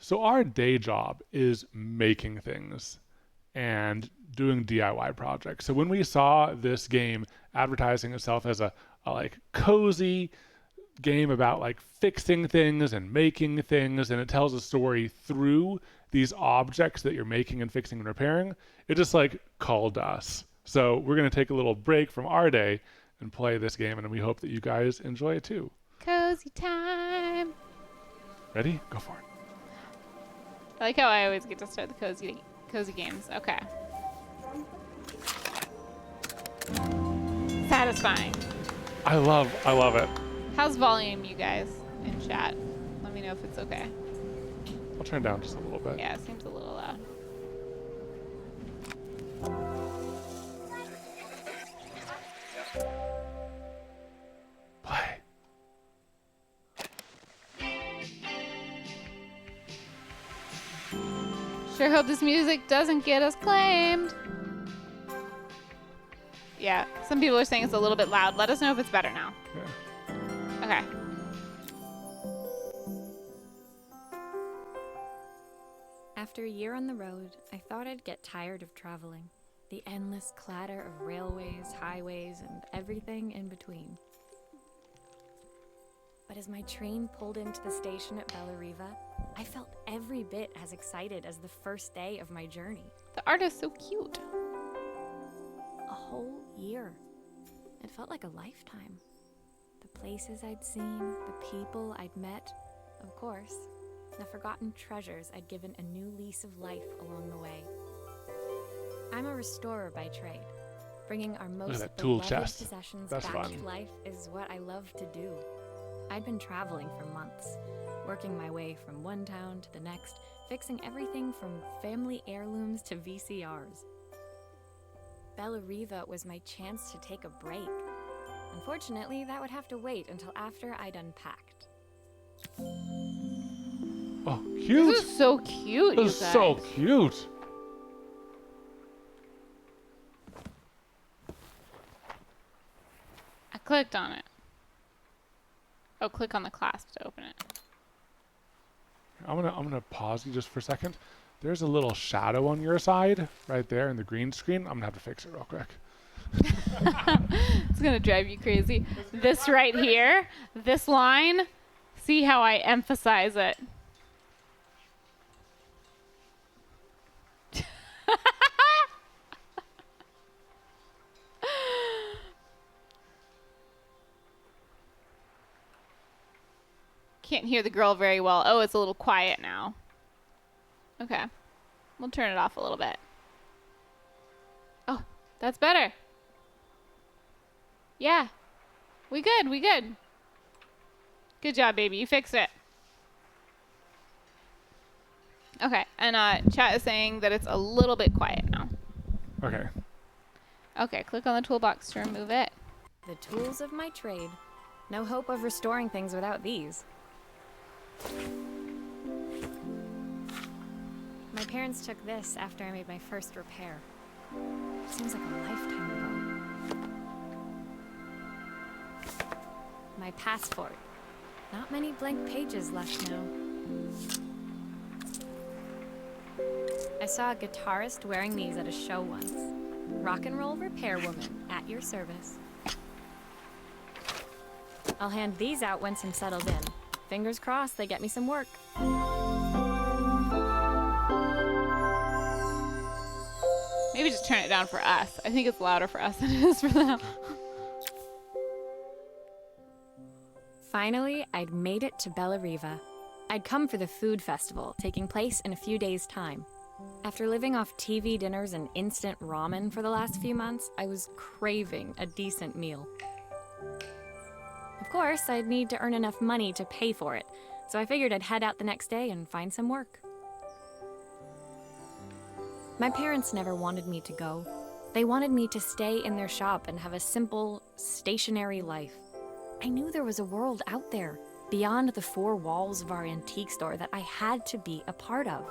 So our day job is making things and doing DIY projects. So when we saw this game advertising itself as a like cozy game about like fixing things and making things, and it tells a story through these objects that you're making and fixing and repairing, it just like called us. So we're going to take a little break from our day and play this game, and we hope that you guys enjoy it too. Cozy time. Ready? Go for it. I like how I always get to start the cozy games. Okay. Satisfying. I love it. How's volume, you guys, in chat? Let me know if it's okay. I'll turn it down just a little bit. Yeah, it seems a little loud. Play. Sure hope this music doesn't get us claimed. Yeah, some people are saying it's a little bit loud. Let us know if it's better now. Yeah. Okay. After a year on the road, I thought I'd get tired of traveling. The endless clatter of railways, highways, and everything in between. But as my train pulled into the station at Bellariva, I felt every bit as excited as the first day of my journey. The art is so cute. A whole year. It felt like a lifetime. The places I'd seen, the people I'd met, of course, the forgotten treasures I'd given a new lease of life along the way. I'm a restorer by trade. Bringing our most that tool beloved chest. possessions That's back fun. to life is what I love to do. I'd been traveling for months, working my way from one town to the next, fixing everything from family heirlooms to VCRs. Bellariva was my chance to take a break. Unfortunately, that would have to wait until after I'd unpacked. Oh, cute. This is so cute, you This guys. is so cute. I clicked on it. Oh, click on the clasp to open it. I'm gonna pause you just for a second. There's a little shadow on your side right there in the green screen. I'm gonna have to fix it real quick. It's gonna drive you crazy. This right here, this line, see how I emphasize it. Can't hear the girl very well. Oh, it's a little quiet now. Okay. We'll turn it off a little bit. Oh, that's better. Yeah. We good. Good job, baby. You fixed it. Okay, and chat is saying that it's a little bit quiet now. Okay. Okay, click on the toolbox to remove it. The tools of my trade. No hope of restoring things without these. My parents took this after I made my first repair. Seems like a lifetime ago. My passport. Not many blank pages left now. I saw a guitarist wearing these at a show once. Rock and roll repair woman, at your service. I'll hand these out once I'm settled in. Fingers crossed they get me some work. Maybe just turn it down for us. I think it's louder for us than it is for them. Finally, I'd made it to Bellariva. I'd come for the food festival, taking place in a few days' time. After living off TV dinners and instant ramen for the last few months, I was craving a decent meal. Of course, I'd need to earn enough money to pay for it, so I figured I'd head out the next day and find some work. My parents never wanted me to go. They wanted me to stay in their shop and have a simple, stationary life. I knew there was a world out there, beyond the four walls of our antique store, that I had to be a part of.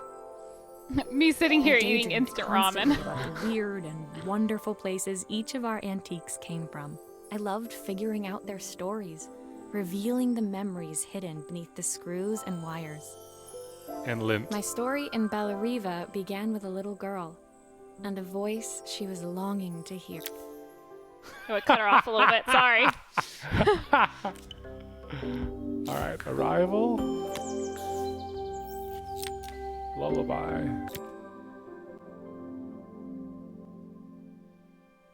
Me sitting here I eating daydreamed instant constantly ramen. about the weird and wonderful places each of our antiques came from. I loved figuring out their stories, revealing the memories hidden beneath the screws and wires. and lint. My story in Bellariva began with a little girl and a voice she was longing to hear. I would cut her off a little bit. Sorry. All right, Arrival. Lullaby.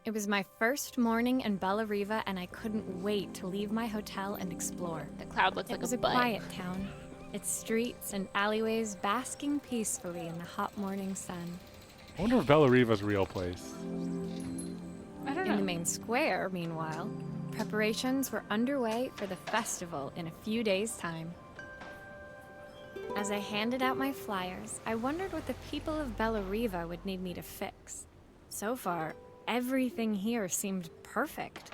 It was my first morning in Bellariva, and I couldn't wait to leave my hotel and explore. The cloud looks It like was a a butt. quiet town, its streets and alleyways basking peacefully in the hot morning sun. I wonder if Bellariva's a real place. I don't In the know. main square, meanwhile, preparations were underway for the festival in a few days' time. As I handed out my flyers, I wondered what the people of Bellariva would need me to fix. So far, everything here seemed perfect.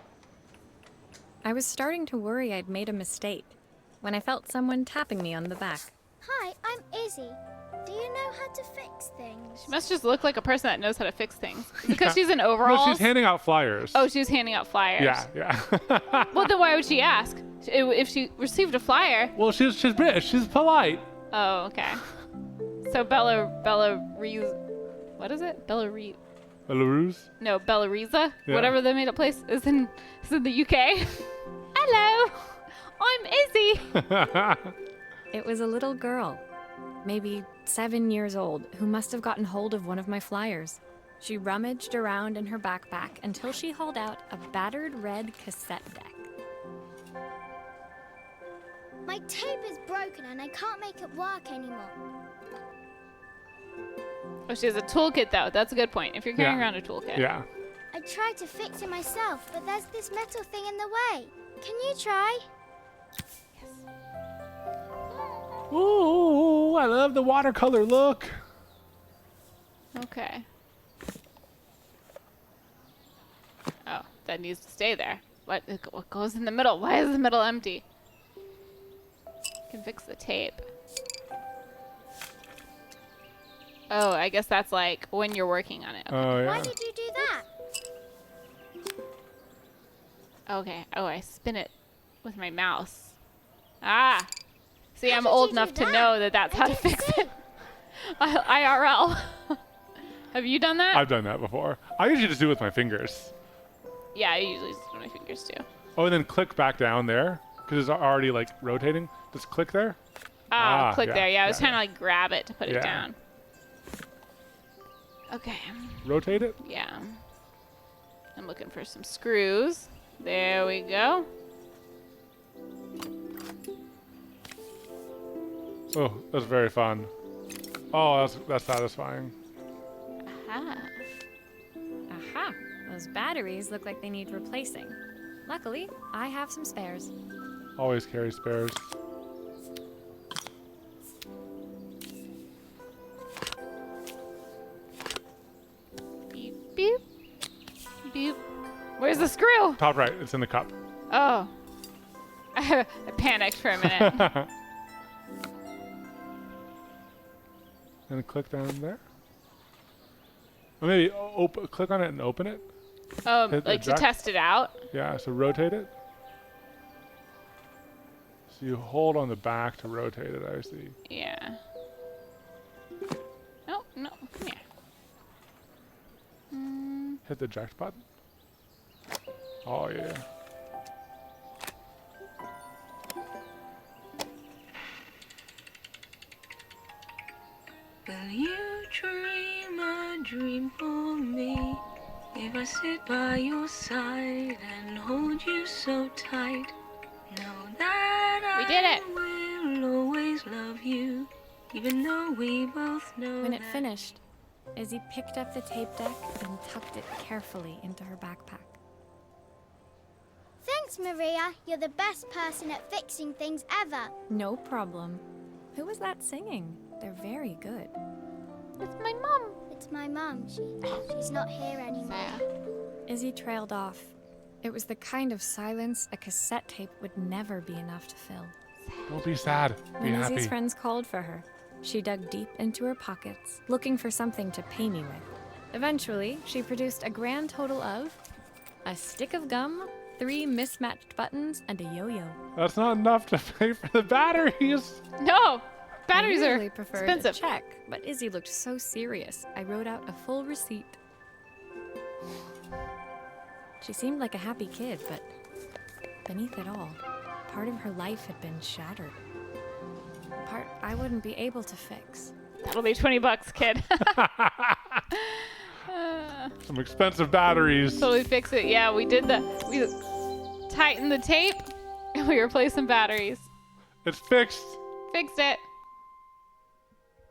I was starting to worry I'd made a mistake when I felt someone tapping me on the back. Hi, I'm Izzy. Do you know how to fix things? She must just look like a person that knows how to fix things. Is it because she's in Well, overalls? she's handing out flyers. Oh, she's handing out flyers. Yeah. Well, then why would she ask? If she received a flyer. Well, she's British. She's polite. Oh, okay. So Belarus. What is it? Belarus. Belarus. No, Bellariza, Yeah. whatever the made-up place is in the UK. Hello, I'm Izzy. It was a little girl, maybe 7 years old, who must have gotten hold of one of my flyers. She rummaged around in her backpack until she hauled out a battered red cassette deck. My tape is broken and I can't make it work anymore. Oh, she has a toolkit though. That's a good point. If you're carrying Yeah. around a toolkit. Yeah. I tried to fix it myself, but there's this metal thing in the way. Can you try? Ooh, I love the watercolor look. Okay. Oh, that needs to stay there. What goes in the middle? Why is the middle empty? Can fix the tape. Oh, I guess that's like when you're working on it. Okay. Oh, Why yeah. did you do that? Okay. Oh, I spin it with my mouse. Ah. See, How I'm did old you do enough to that? know that that's I how to didn't fix see. it. IRL. Have you done that? I've done that before. I usually just do it with my fingers. Yeah, I usually just do my fingers too. Oh, and then click back down there because it's already like rotating. Just click there. Ah, Click yeah, there. Yeah, I was yeah, trying to like grab it to put Yeah. it down. Okay. Rotate it. Yeah. I'm looking for some screws. There we go. Oh, that's very fun. Oh, that's satisfying. Aha. Aha! Those batteries look like they need replacing. Luckily, I have some spares. Always carry spares. Beep, beep. Beep. Where's the screw? Top right. It's in the cup. Oh. I panicked for a minute. And click down there. Or maybe click on it and open it. Oh, Hit the like to jack. test it out? Yeah, so rotate it. So you hold on the back to rotate it, I see. Yeah. No, no, come here. Hit the eject button. Oh, yeah. Will you dream a dream for me? If I sit by your side and hold you so tight, know that We did it. I will always love you, even though we both know When it that finished, Izzy picked up the tape deck and tucked it carefully into her backpack. Thanks, Maria. You're the best person at fixing things ever. No problem. Who was that singing? They're very good. It's my mom. It's my mum. She's not here anymore. Sad. Izzy trailed off. It was the kind of silence a cassette tape would never be enough to fill. Don't be sad. Be When happy. Izzy's friends called for her, she dug deep into her pockets, looking for something to pay me with. Eventually, she produced a grand total of a stick of gum, 3 mismatched buttons, and a yo-yo. That's not enough to pay for the batteries. No. Batteries I are usually prefer expensive. to check, but Izzy looked so serious. I wrote out a full receipt. She seemed like a happy kid, but beneath it all, part of her life had been shattered. A part I wouldn't be able to fix. That'll be $20, kid. Some expensive batteries. Totally fix it. Yeah, we tightened the tape and we replaced some batteries. It's fixed. Fixed it.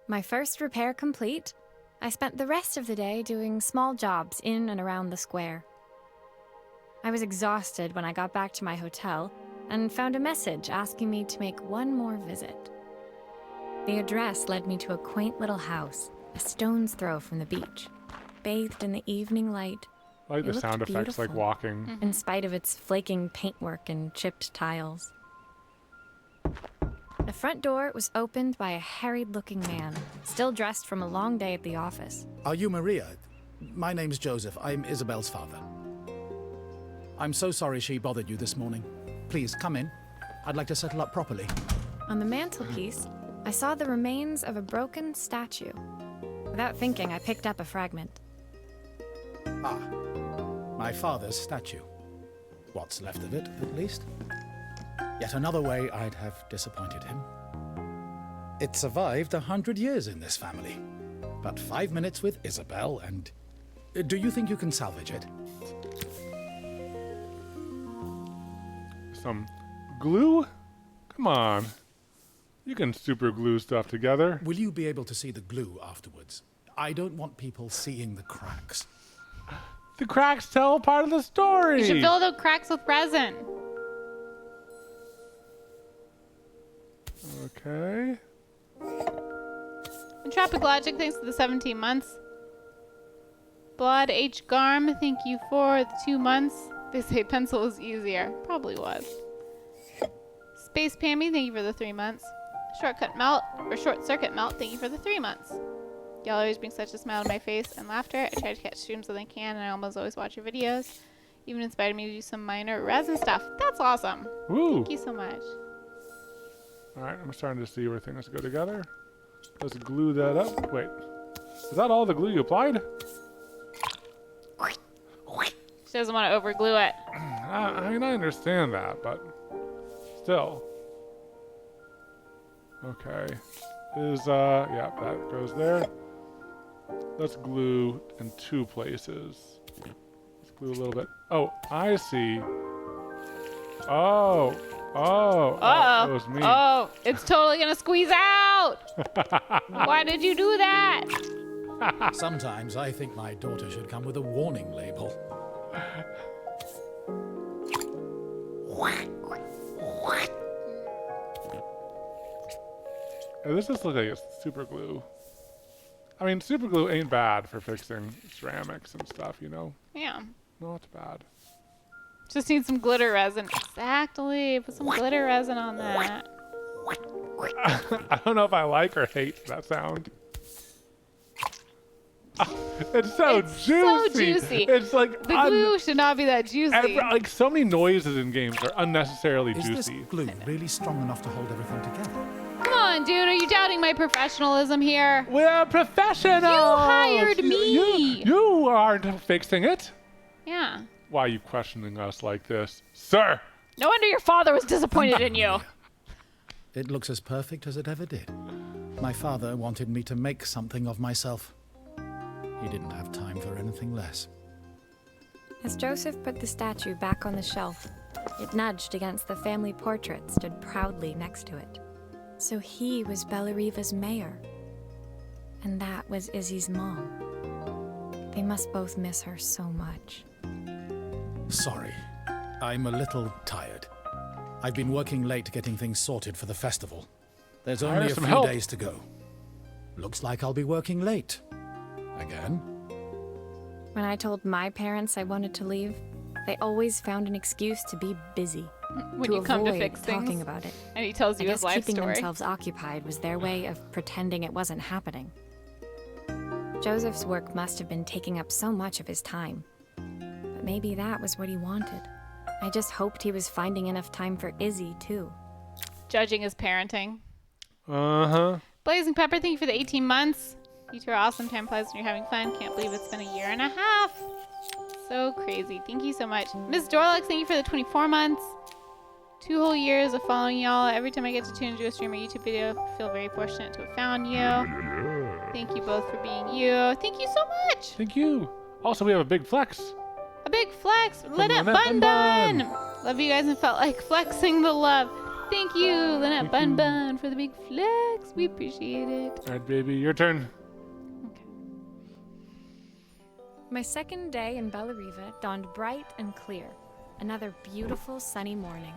My first repair complete, I spent the rest of the day doing small jobs in and around the square. I was exhausted when I got back to my hotel and found a message asking me to make one more visit. The address led me to a quaint little house, a stone's throw from the beach, bathed in the evening light. I like It the looked sound effects like beautiful. walking. In spite of its flaking paintwork and chipped tiles. The front door was opened by a harried-looking man, still dressed from a long day at the office. Are you Maria? My name's Joseph. I'm Isabel's father. I'm so sorry she bothered you this morning. Please, come in. I'd like to settle up properly. On the mantelpiece, I saw the remains of a broken statue. Without thinking, I picked up a fragment. Ah, my father's statue. What's left of it, at least. Yet another way I'd have disappointed him. It survived 100 years in this family. But 5 minutes with Isabel and... Do you think you can salvage it? Some glue? Come on. You can super glue stuff together. Will you be able to see the glue afterwards? I don't want people seeing the cracks. The cracks tell part of the story. You should fill the cracks with resin. Okay. And Tropic Logic, thanks for the 17 months. Blood H. Garm, thank you for the 2 months. They say pencil is easier. Probably was. Space Pammy, thank you for the 3 months. Short Circuit Melt, thank you for the 3 months. Y'all always bring such a smile to my face and laughter. I try to catch streams when I can, and I almost always watch your videos. Even inspired me to do some minor resin stuff. That's awesome. Woo. Thank you so much. All right, I'm starting to see where things go together. Let's glue that up. Wait, is that all the glue you applied? She doesn't want to overglue it. I mean, I understand that, but still. Okay. Yeah, that goes there. Let's glue in 2 places. Let's glue a little bit. Oh, I see. Oh, that was me. Oh, it's totally gonna squeeze out. Why did you do that? Sometimes I think my daughter should come with a warning label. This just looks like it's super glue. I mean, super glue ain't bad for fixing ceramics and stuff, you know? Yeah. Not bad. Just need some glitter resin. Exactly. Put some glitter resin on that. I don't know if I like or hate that sound. It's so It's juicy. so juicy. It's like The glue should not be that juicy. like so many noises in games are unnecessarily Is this juicy. glue really strong enough to hold everything together? Come on, dude. Are you doubting my professionalism here? We're professionals. You hired me. You aren't fixing it. Yeah. Why are you questioning us like this, sir? No wonder your father was disappointed in you. It looks as perfect as it ever did. My father wanted me to make something of myself. He didn't have time for anything less. As Joseph put the statue back on the shelf, it nudged against the family portrait stood proudly next to it. So he was Bellariva's mayor. And that was Izzy's mom. They must both miss her so much. Sorry, I'm a little tired. I've been working late getting things sorted for the festival. There's Hire only a some few help. days to go. Looks like I'll be working late. Again? When I told my parents I wanted to leave, they always found an excuse to be busy. When you come to avoid fix talking things. about it. And he tells I you guess his life keeping story. themselves occupied was their way of pretending it wasn't happening. Joseph's work must have been taking up so much of his time. But maybe that was what he wanted. I just hoped he was finding enough time for Izzy, too. Judging his parenting. Uh-huh. Blazing Pepper, thank you for the 18 months. You two are awesome. Time flies when you're having fun. Can't believe it's been a year and a half. So crazy. Thank you so much. Miss Dorlux, thank you for the 24 months. 2 whole years of following y'all. Every time I get to tune into a stream or YouTube video, I feel very fortunate to have found you. Thank you both for being you. Thank you so much. Thank you. Also, we have a big flex. A big flex. Lynette Lynette Bun Bun Bun. Love you guys and felt like flexing the love. Thank you, Lynette Bun Bun, for the big flex. We appreciate it. All right, baby, your turn. Okay. My second day in Bellariva dawned bright and clear. Another beautiful sunny morning.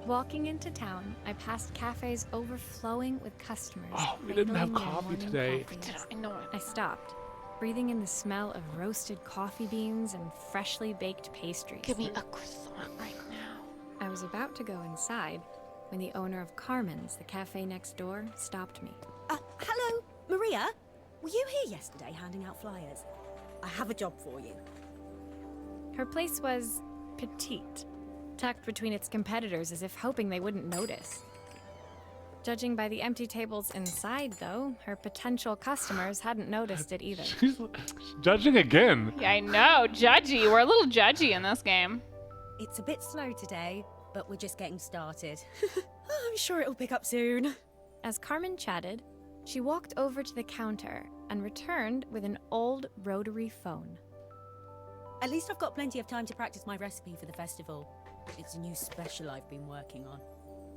Walking into town, I passed cafes overflowing with customers. Oh, we didn't have ladling their coffee morning today. coffees. I know it. I stopped, breathing in the smell of roasted coffee beans and freshly baked pastries. Give me a croissant right now. I was about to go inside when the owner of Carmen's, the cafe next door, stopped me. Hello, Maria? Were you here yesterday handing out flyers? I have a job for you. Her place was petite, tucked between its competitors as if hoping they wouldn't notice. Judging by the empty tables inside, though, her potential customers hadn't noticed it either. She's judging again. Yeah, I know. Judgy. We're a little judgy in this game. It's a bit slow today, but we're just getting started. I'm sure it'll pick up soon. As Carmen chatted, she walked over to the counter and returned with an old rotary phone. At least I've got plenty of time to practice my recipe for the festival. It's a new special I've been working on.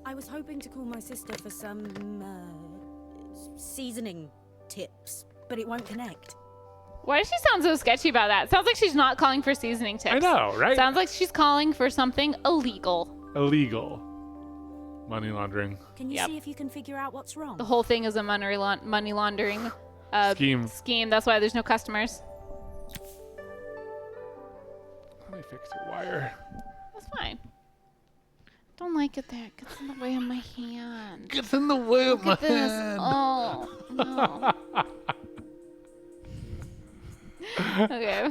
I was hoping to call my sister for some, seasoning tips, but it won't connect. Why does she sound so sketchy about that? Sounds like she's not calling for seasoning tips. I know, right? Sounds like she's calling for something illegal. Illegal. Money laundering. Can you Yep. see if you can figure out what's wrong? The whole thing is a money laundering scheme. That's why there's no customers. Let me fix your wire. That's fine. Don't like it there. It gets in the way of my hand. Gets in the way of Look at this. Oh, no. Okay.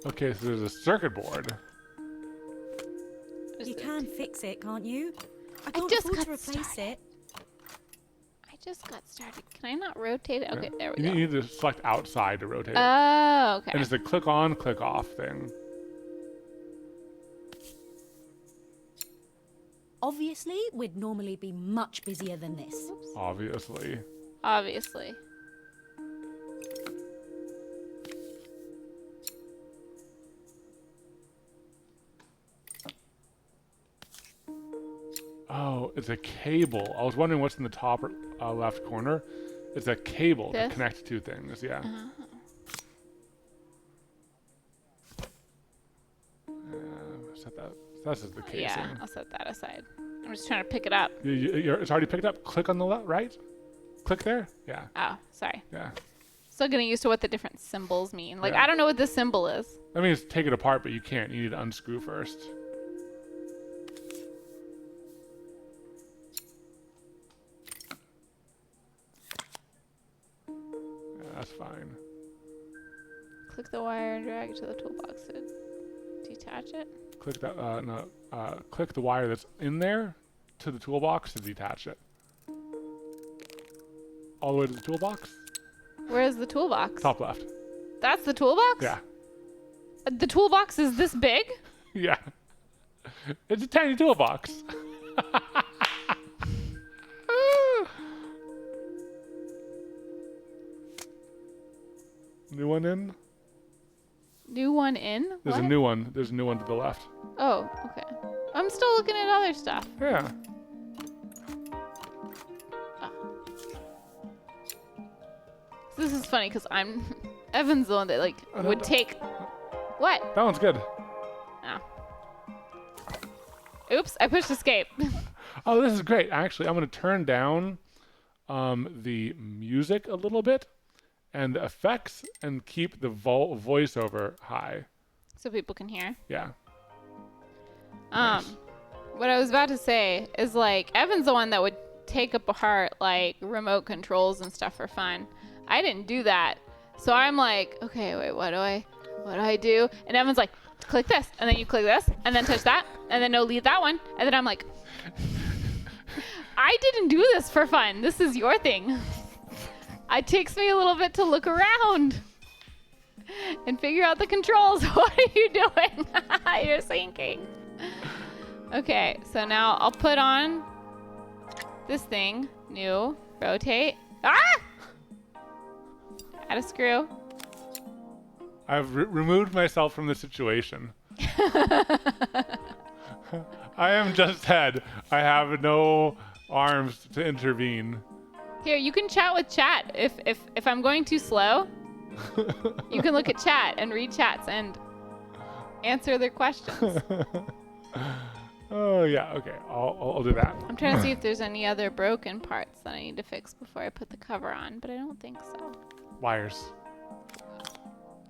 Okay, so there's a circuit board. You can fix it, can't you? I can't just afford got to replace started. it. I just got started. Can I not rotate it? Okay, there we You go. need to select outside to rotate it. Oh, okay. And it's a click on, click off thing. Obviously, we'd normally be much busier than this. Obviously. Obviously. Oh, it's a cable. I was wondering what's in the top left corner. It's a cable This? to connect two things. Yeah. Set that. This is the casing. Yeah, I'll set that aside. I'm just trying to pick it up. It's already picked up. Click on the left, right? Click there. Yeah. Oh, sorry. Yeah. Still getting used to what the different symbols mean. Like, Yeah. I don't know what this symbol is. I mean, it's take it apart, but you can't. You need to unscrew first. Yeah, that's fine. Click the wire and drag it to the toolbox to detach it. Click that. Click the wire that's in there to the toolbox to detach it. All the way to the toolbox. Where's the toolbox? Top left. That's the toolbox? Yeah. The toolbox is this big? Yeah. It's a tiny toolbox. New one in? New one in? There's What? a new one. There's a new one to the left. Oh, okay. I'm still looking at other stuff. Yeah. This is funny because I'm Evan's the one that would take. What? That one's good. Oh. Oops! I pushed escape. Oh, this is great. Actually, I'm going to turn down the music a little bit and the effects and keep the voiceover high. So people can hear. Yeah. What I was about to say is Evan's the one that would take apart remote controls and stuff for fun. I didn't do that. So I'm like, okay, wait, what do I do? And Evan's like, click this, and then you click this, and then touch that, and then no, leave that one, and then I'm like, I didn't do this for fun. This is your thing. It takes me a little bit to look around and figure out the controls. What are you doing? You're sinking. Okay, so now I'll put on this thing. New. Rotate. Ah! Add a screw. I've removed myself from the situation. I am just head. I have no arms to intervene. Here, you can chat with chat. If I'm going too slow, you can look at chat and read chats and answer their questions. Oh yeah, okay. I'll do that. I'm trying to see if there's any other broken parts that I need to fix before I put the cover on, but I don't think so. Wires.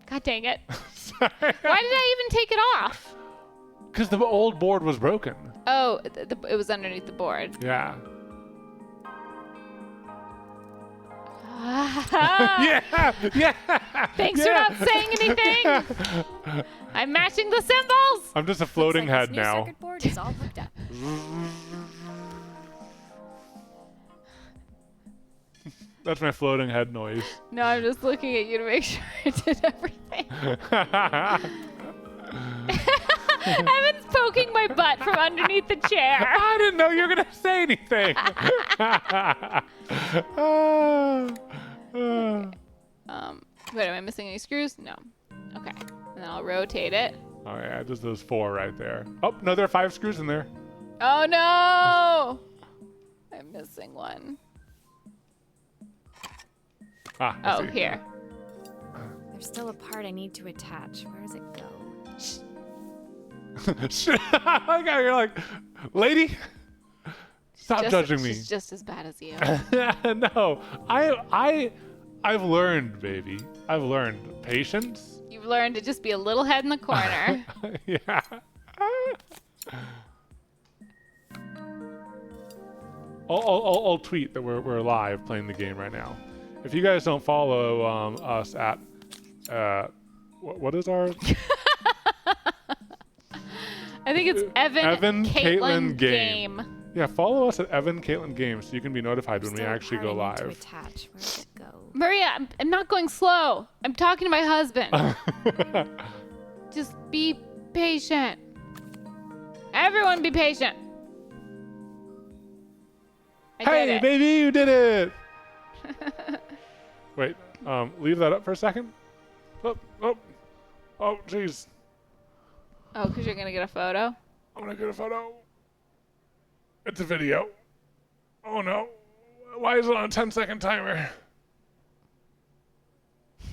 God dang it. Sorry. Why did I even take it off? Because the old board was broken. Oh, it was underneath the board. Yeah. Yeah. Yeah. Thanks yeah. for not saying anything. I'm matching the symbols. I'm just a floating Looks like head this new now. circuit board is all hooked up. That's my floating head noise. No, I'm just looking at you to make sure I did everything. Evan's poking my butt from underneath the chair. I didn't know you were going to say anything. Wait, am I missing any screws? No. Okay. And then I'll rotate it. Oh yeah, just those 4 right there. Oh, no, there are 5 screws in there. Oh no! I'm missing one. Ah, I Oh, see. here. There's still a part I need to attach. Where does it go? Okay, you're like, lady, stop judging me. She's just as bad as you. No, I've learned, baby. I've learned patience. You've learned to just be a little head in the corner. Yeah. I'll tweet that we're live playing the game right now. If you guys don't follow us at what is our I think it's Evan Katelyn Game. Yeah, follow us at Evan Katelyn Game so you can be notified when we Still a actually part go I need to live. attach. Where does it go? Maria, I'm not going slow. I'm talking to my husband. Just be patient. Everyone be patient. I did Hey, it. baby, you did it! Wait, leave that up for a second. Oh, jeez. Oh, because you're going to get a photo? I'm gonna get a photo. It's a video. Oh no. Why is it on a 10-second timer?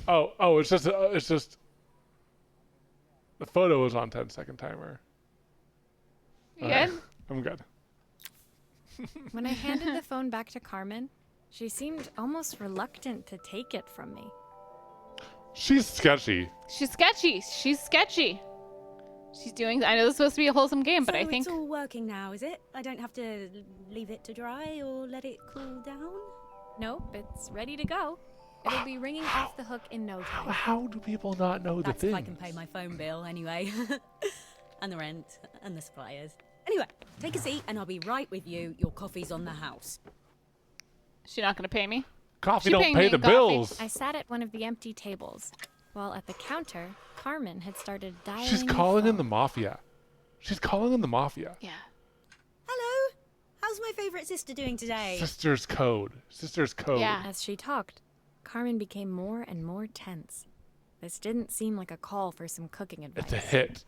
Oh, it's just the photo is on 10-second timer. You good? I'm good. When I handed the phone back to Carmen, she seemed almost reluctant to take it from me. She's sketchy. She's sketchy. She's sketchy. She's doing... I know this is supposed to be a wholesome game, but So I think... it's all working now, is it? I don't have to leave it to dry or let it cool down? Nope, it's ready to go. It'll be ringing off the hook in no time. How do people not know That's the if things? I can pay my phone bill anyway. And the rent and the suppliers. Anyway, take a seat and I'll be right with you. Your coffee's on the house. She's not going to pay me? Coffee She don't paying pay me the in coffee. bills. I sat at one of the empty tables, while at the counter, Carmen had started dialing She's the calling in phone. the mafia. She's calling in the mafia. Yeah. Hello. How's my favorite sister doing today? Sister's code. Sister's code. Yeah. As she talked, Carmen became more and more tense. This didn't seem like a call for some cooking advice. It's a hit.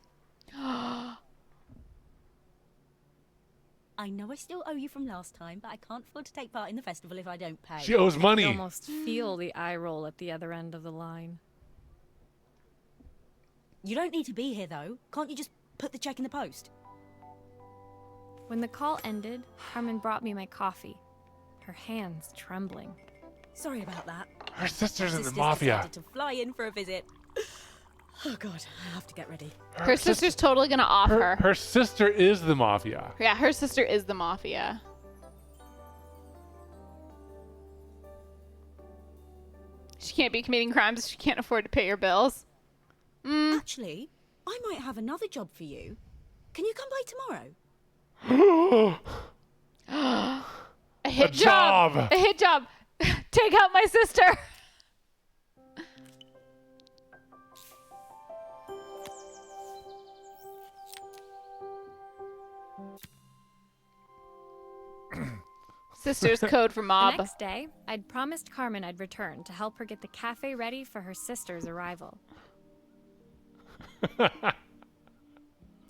I know I still owe you from last time, but I can't afford to take part in the festival if I don't pay. She owes I money. could almost feel the eye roll at the other end of the line. You don't need to be here though. Can't you just put the check in the post? When the call ended, Carmen brought me my coffee, her hands trembling. Sorry about that. Her sister's in the Sisters mafia. decided to fly in for a visit. Oh god, I have to get ready. Her sister's totally going to off her. Her sister is the mafia. Yeah, her sister is the mafia. She can't be committing crimes if she can't afford to pay your bills. Actually, I might have another job for you. Can you come by tomorrow? A hit job. A hit job. Take out my sister. Sister's code for The mob. next day, I'd promised Carmen I'd return to help her get the cafe ready for her sister's arrival.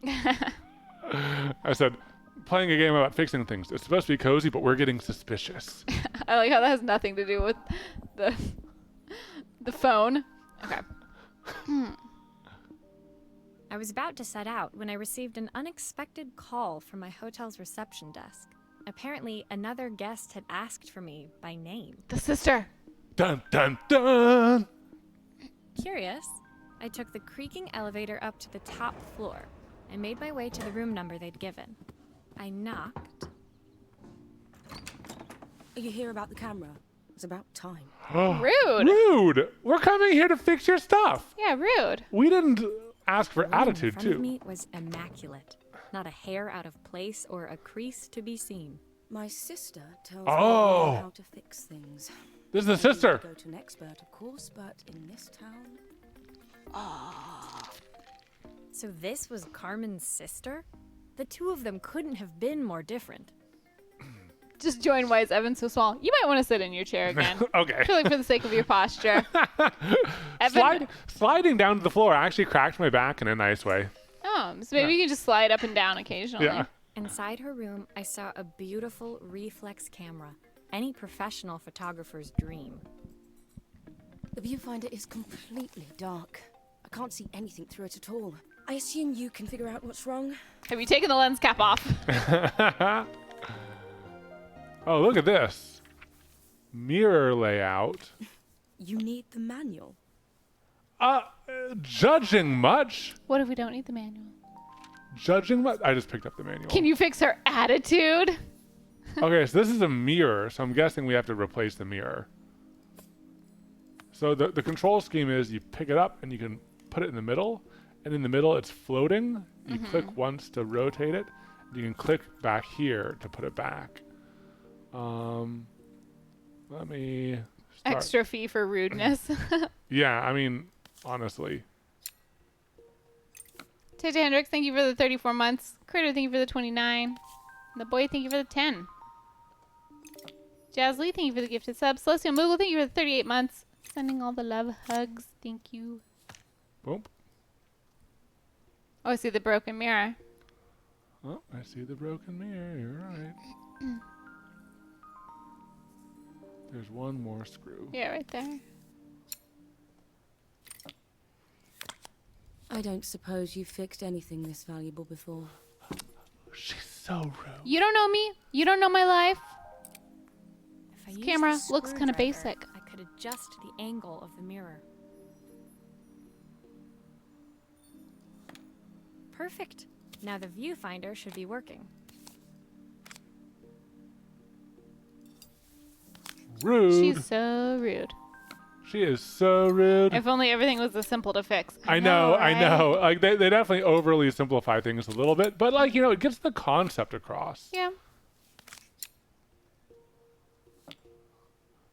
I said, playing a game about fixing things. It's supposed to be cozy, but we're getting suspicious. I like how that has nothing to do with the phone. Okay. I was about to set out when I received an unexpected call from my hotel's reception desk. Apparently, another guest had asked for me by name. The sister. Dun, dun, dun! Curious, I took the creaking elevator up to the top floor and made my way to the room number they'd given. I knocked. Are you here about the camera? It's about time. Rude. Rude! We're coming here to fix your stuff. Yeah, rude. We didn't ask for The woman in attitude, front of too. me was immaculate. Not a hair out of place or a crease to be seen. My sister tells Oh. me how to fix things. This is the I need to sister. go to an expert, of course, but in this town, So this was Carmen's sister? The two of them couldn't have been more different. Just join why is Evan so small. You might want to sit in your chair again. Okay. Purely for the sake of your posture. Evan. Sliding down to the floor actually cracked my back in a nice way. Oh, so maybe you can just slide up and down occasionally. Yeah. Inside her room, I saw a beautiful reflex camera. Any professional photographer's dream. the viewfinder is completely dark. I can't see anything through it at all. I assume you can figure out what's wrong. Have you taken the lens cap off? Oh, look at this. Mirror layout. You need the manual. Judging much. What if we don't need the manual? Judging much. I just picked up the manual. Can you fix her attitude? Okay, so this is a mirror, so I'm guessing we have to replace the mirror. So the control scheme is you pick it up and you can put it in the middle, and in the middle it's floating. You click once to rotate it. You can click back here to put it back. Let me start. Extra fee for rudeness. Yeah, I mean, honestly. Tata Hendricks, thank you for the 34 months. Critter, thank you for the 29. The boy, thank you for the 10. Jazz Lee, thank you for the gifted sub. Celestial Moogle, thank you for the 38 months. Sending all the love hugs. Thank you. Boom. Oh, I see the broken mirror. Oh, I see the broken mirror. You're right. There's one more screw. Yeah, right there. I don't suppose you've fixed anything this valuable before. She's so rude. You don't know me. You don't know my life. If I used Camera the looks kinda screwdriver, basic. I could adjust the angle of the mirror. Perfect. Now the viewfinder should be working. Rude. She's so rude. She is so rude. If only everything was this simple to fix. I know. right? Like they definitely overly simplify things a little bit, but like, you know, it gets the concept across. Yeah.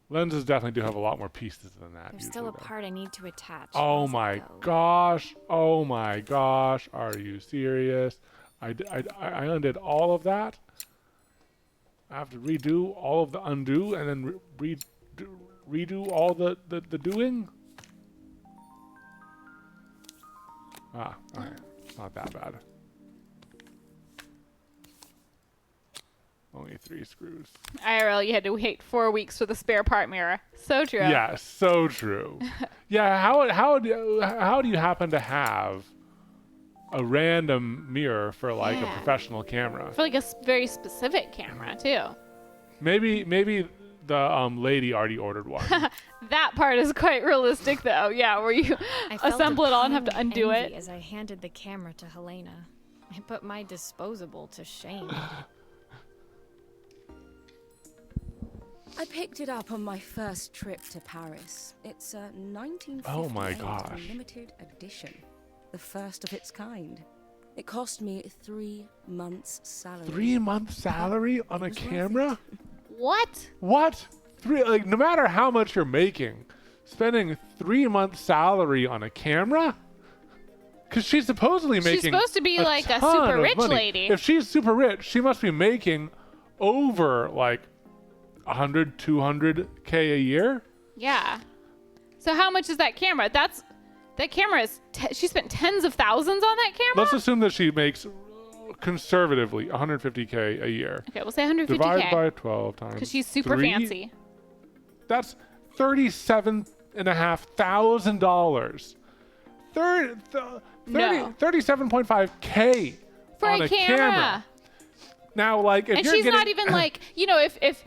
Lenses definitely do have a lot more pieces than that. There's usually, still a though. part I need to attach. Oh Where's it my go? gosh. Oh my gosh. Are you serious? I undid all of that. I have to redo all of the undo and then redo all the doing. Ah, okay. It's not that bad. Only 3 screws. IRL, you had to wait 4 weeks for the spare part mirror. So true. Yeah, so true. Yeah, how do you happen to have a random mirror for like a professional camera? For like a very specific camera too. Maybe the lady already ordered one. That part is quite realistic though. Yeah, where you I felt assemble a it all and have to pang of undo envy it. as I handed the camera to Helena. I put my disposable to shame. I picked it up on my first trip to Paris. It's a 1958 Oh my gosh. limited edition. the first of its kind. It cost me 3 months' salary. 3 months salary on a was worth camera? What? What? No matter how much you're making, spending 3 months salary on a camera? Because she's supposedly making. She's supposed to be like a ton super of rich money. lady. If she's super rich, she must be making over like 100, 200K a year. Yeah. So how much is that camera? That camera is. She spent tens of thousands on that camera. Let's assume that she makes conservatively 150K a year. Okay, we'll say 150K. Divide by 12 times. Because she's super 3, fancy. That's $37,500. No. 37.5K For on a camera. Now, like, if And you're she's getting, not even like, if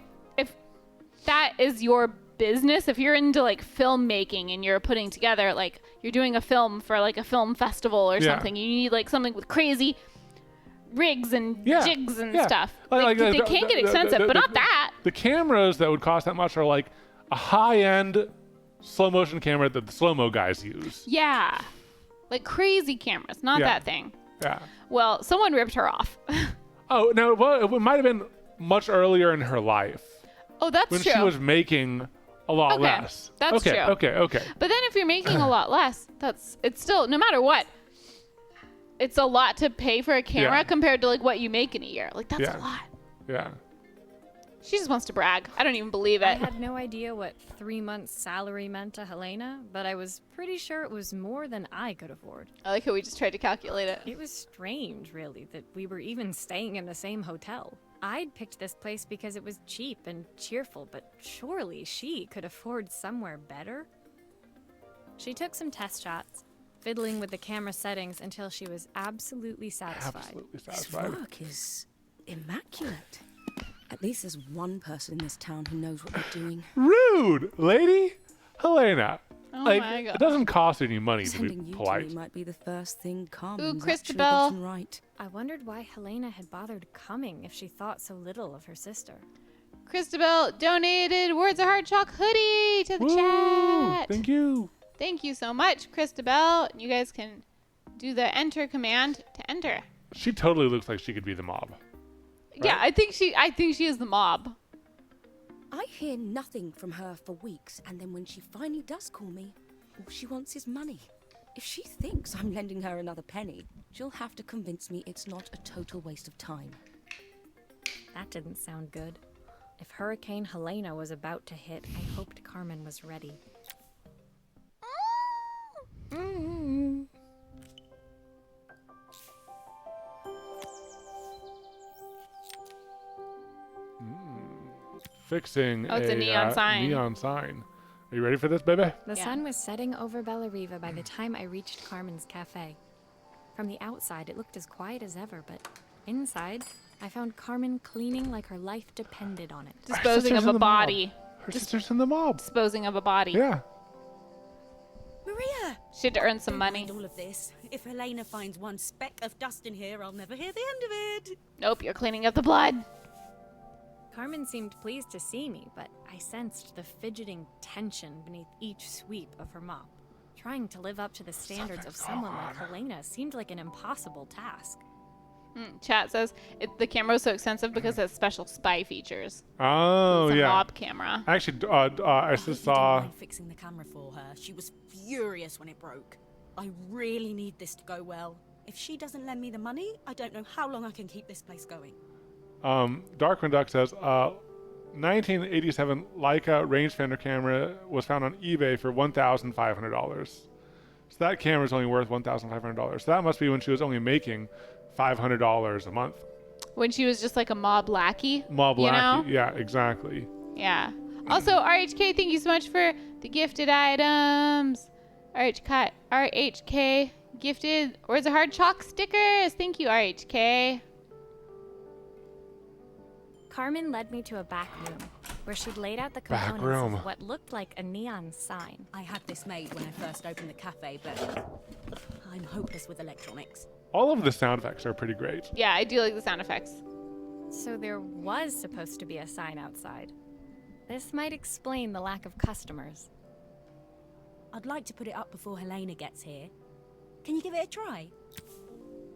that is your business, if you're into like filmmaking and you're putting together like you're doing a film for like a film festival or Yeah. something, you need like something with crazy rigs and Yeah. jigs and Yeah. stuff. Like, they the- can the- get the- expensive, the- but the- not that. The cameras that would cost that much are like a high-end slow motion camera that the slow-mo guys use. Yeah. Like crazy cameras, not Yeah. that thing. Yeah. Well, someone ripped her off. Oh, no, well, it might have been much earlier in her life Oh, that's when true. she was making a lot Okay, less. that's okay, true. Okay. But then if you're making a lot less, it's still, no matter what, it's a lot to pay for a camera Yeah. compared to like what you make in a year. Like that's Yeah. a lot. Yeah. She just wants to brag. I don't even believe I it. had no idea what 3 months' salary meant to Helena, but I was pretty sure it was more than I could afford. I like how we just tried to calculate it. It was strange, really, that we were even staying in the same hotel. I'd picked this place because it was cheap and cheerful, but surely she could afford somewhere better? She took some test shots, fiddling with the camera settings until she was absolutely satisfied. Absolutely This satisfied. work is immaculate. At least there's one person in this town who knows what they're doing. Rude, lady. Helena. Oh like, my God. it doesn't cost any money to Sending be you to polite. me might be the first thing Carmen's actually Christabel. gotten right. I wondered why Helena had bothered coming if she thought so little of her sister. Christabel donated Words of Heart Chalk hoodie to the Woo, chat. Thank you. Thank you so much, Christabel. You guys can do the enter command to enter. She totally looks like she could be the mob. Yeah, I think she is the mob. I hear nothing from her for weeks, and then when she finally does call me, all she wants is money. If she thinks I'm lending her another penny, she'll have to convince me it's not a total waste of time. That didn't sound good. If Hurricane Helena was about to hit, I hoped Carmen was ready. Fixing Oh, it's a neon sign. Neon sign. Are you ready for this, baby? The Yeah. sun was setting over Bellariva by the time I reached Carmen's cafe. From the outside, it looked as quiet as ever, but inside, I found Carmen cleaning like her life depended on it. Disposing sister's of in a the body. mob. Her sister's in the mob. Disposing of a body. Yeah. Maria! She had to earn some Don't money. mind all of this. If Helena finds one speck of dust in here, I'll never hear the end of it. Nope, you're cleaning up the blood. Carmen seemed pleased to see me, but I sensed the fidgeting tension beneath each sweep of her mop. Trying to live up to the standards of someone like Helena seemed like an impossible task. Chat says the camera was so expensive because it has special spy features. Oh, It's a yeah. mob camera. Actually, I I just hope you don't saw. mind fixing the camera for her. She was furious when it broke. I really need this to go well. If she doesn't lend me the money, I don't know how long I can keep this place going. Darkwing Duck says, 1987 Leica rangefinder camera was found on eBay for $1,500. So that camera is only worth $1,500. So that must be when she was only making $500 a month. When she was just like a mob lackey. Mob you lackey. know? Yeah, exactly. Yeah. Also, RHK, thank you so much for the gifted items. RHK gifted Words of Hard Chalk stickers. Thank you, RHK. Carmen led me to a back room, where she'd laid out the Back components room. of what looked like a neon sign. I had this made when I first opened the cafe, but I'm hopeless with electronics. All of the sound effects are pretty great. Yeah, I do like the sound effects. So there was supposed to be a sign outside. This might explain the lack of customers. I'd like to put it up before Helena gets here. Can you give it a try?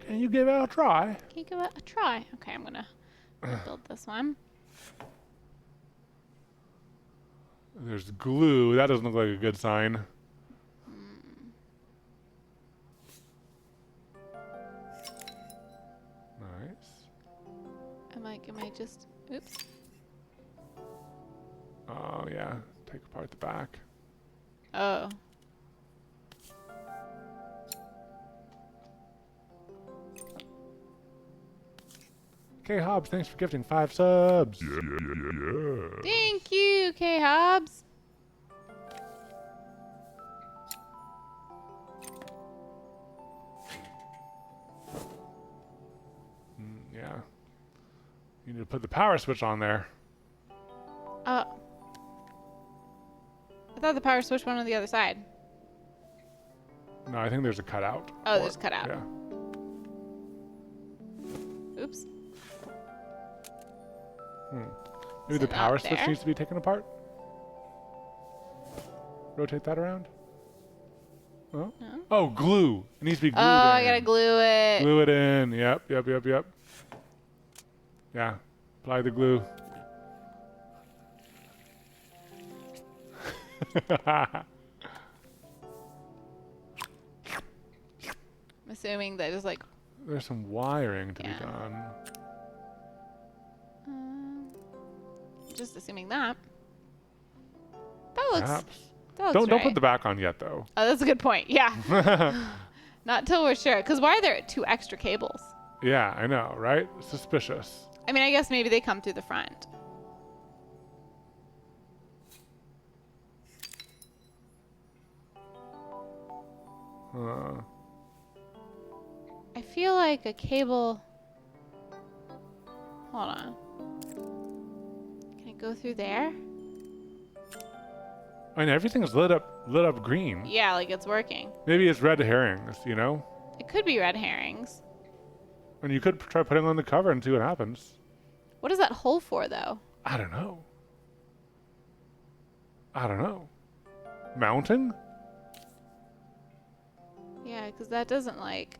Can you give it a try? Can you give it a try? Okay, I'm gonna build this one. There's glue. That doesn't look like a good sign. Nice. Am I just, oops. Oh, yeah. Take apart the back. Oh. Okay, Hobbs, thanks for gifting 5 subs. Yeah. Thank you, K Hobbs. Yeah. You need to put the power switch on there. I thought the power switch went on the other side. No, I think there's a cutout. Oh, there's a cutout. Yeah. Oops. Maybe Is the it power not switch there? needs to be taken apart. Rotate that around. Oh, No? oh, glue. It needs to be glued Oh, in. I gotta glue it. Glue it in. Yep. Yeah. Apply the glue. I'm assuming that is like. There's some wiring to Yeah. be done. Just assuming that. That looks. Perhaps. That looks Don't right. put the back on yet, though. Oh, that's a good point. Yeah. Not till we're sure. Because why are there 2 extra cables? Yeah, I know, right? Suspicious. I mean, I guess maybe they come through the front. I feel like a cable. Hold on. Can it go through there? I mean, everything's lit up green. Yeah, like it's working. Maybe it's red herrings, you know? It could be red herrings. And you could try putting on the cover and see what happens. What is that hole for, though? I don't know. Mounting? Yeah, because that doesn't like.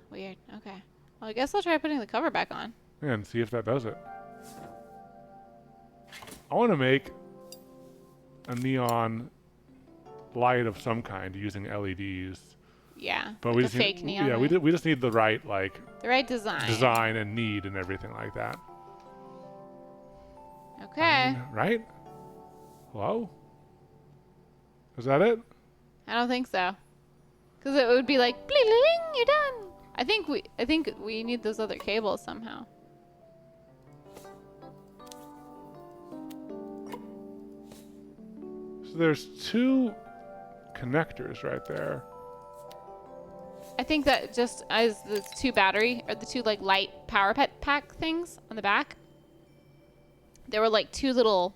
Weird. Okay. Well, I guess I'll try putting the cover back on. Yeah, and see if that does it. I want to make a neon light of some kind using LEDs. Yeah. But like we a just fake need, neon. yeah, light. we just need the right The right design. design and need and everything like that. Okay. Right? Hello? Is that it? I don't think so. Because it would be like, bling, bling, you're done. I think we need those other cables somehow. So there's 2 connectors right there. I think that just as the 2 battery or the 2 like light power pack things on the back, there were like 2 little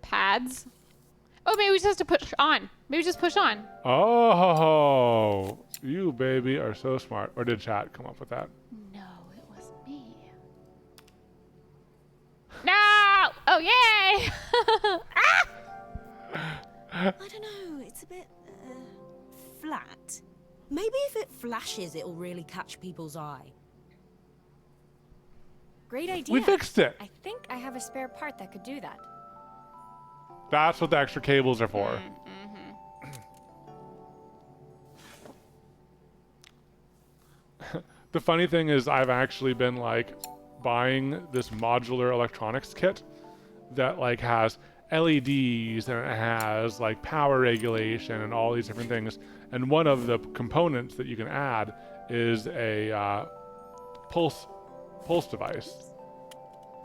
pads. Oh, maybe we just have to push on. Maybe just push on. Oh, you baby are so smart. Or did chat come up with that? No, it was me. No! Oh, yay! I don't know. It's a bit flat. Maybe if it flashes, it'll really catch people's eye. Great idea. We fixed it. I think I have a spare part that could do that. That's what the extra cables are for. The funny thing is I've actually been like buying this modular electronics kit that like has LEDs and it has like power regulation and all these different things. And one of the components that you can add is a pulse device.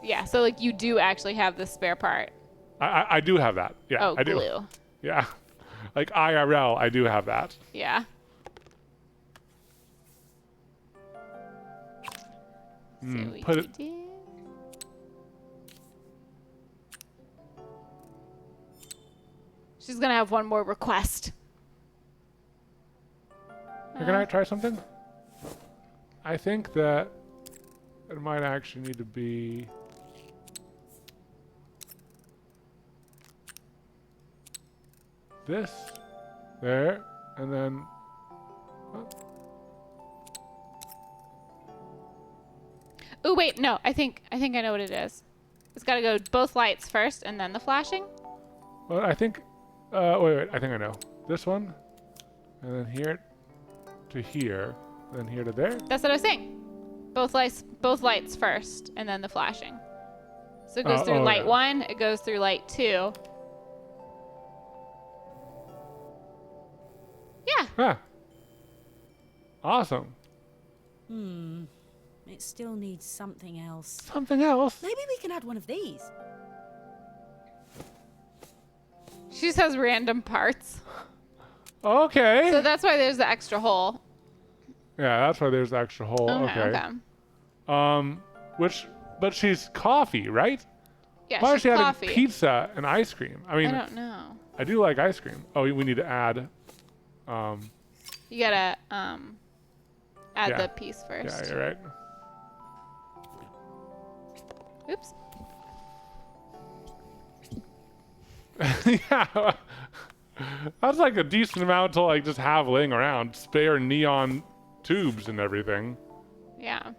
Yeah, so like you do actually have the spare part. I do have that. Yeah, Oh, I do. glue. Yeah. Like IRL, I do have that. Yeah. See what Put you it. did. She's gonna have one more request. Can I try something? I think that it might actually need to be. this, there, and then. Oh wait, no. I think I know what it is. It's got to go both lights first and then the flashing. Well, I think. Wait. I think I know. This one, and then here to here, and then here to there. That's what I was saying. Both lights first and then the flashing. So it goes through light 1, it goes through light 2. Yeah. Huh. Awesome. It still needs something else. Something else. Maybe we can add one of these. She just has random parts. Okay. So that's why there's the extra hole. Yeah, that's why there's the extra hole. Okay. But she's coffee, right? Yeah, Why is she's she adding coffee. pizza and ice cream? I mean, I don't know. I do like ice cream. Oh, we need to add. You gotta add the piece first. Yeah, you're right. Oops. Yeah. That's like a decent amount to like just have laying around. Spare neon tubes and everything. Yeah.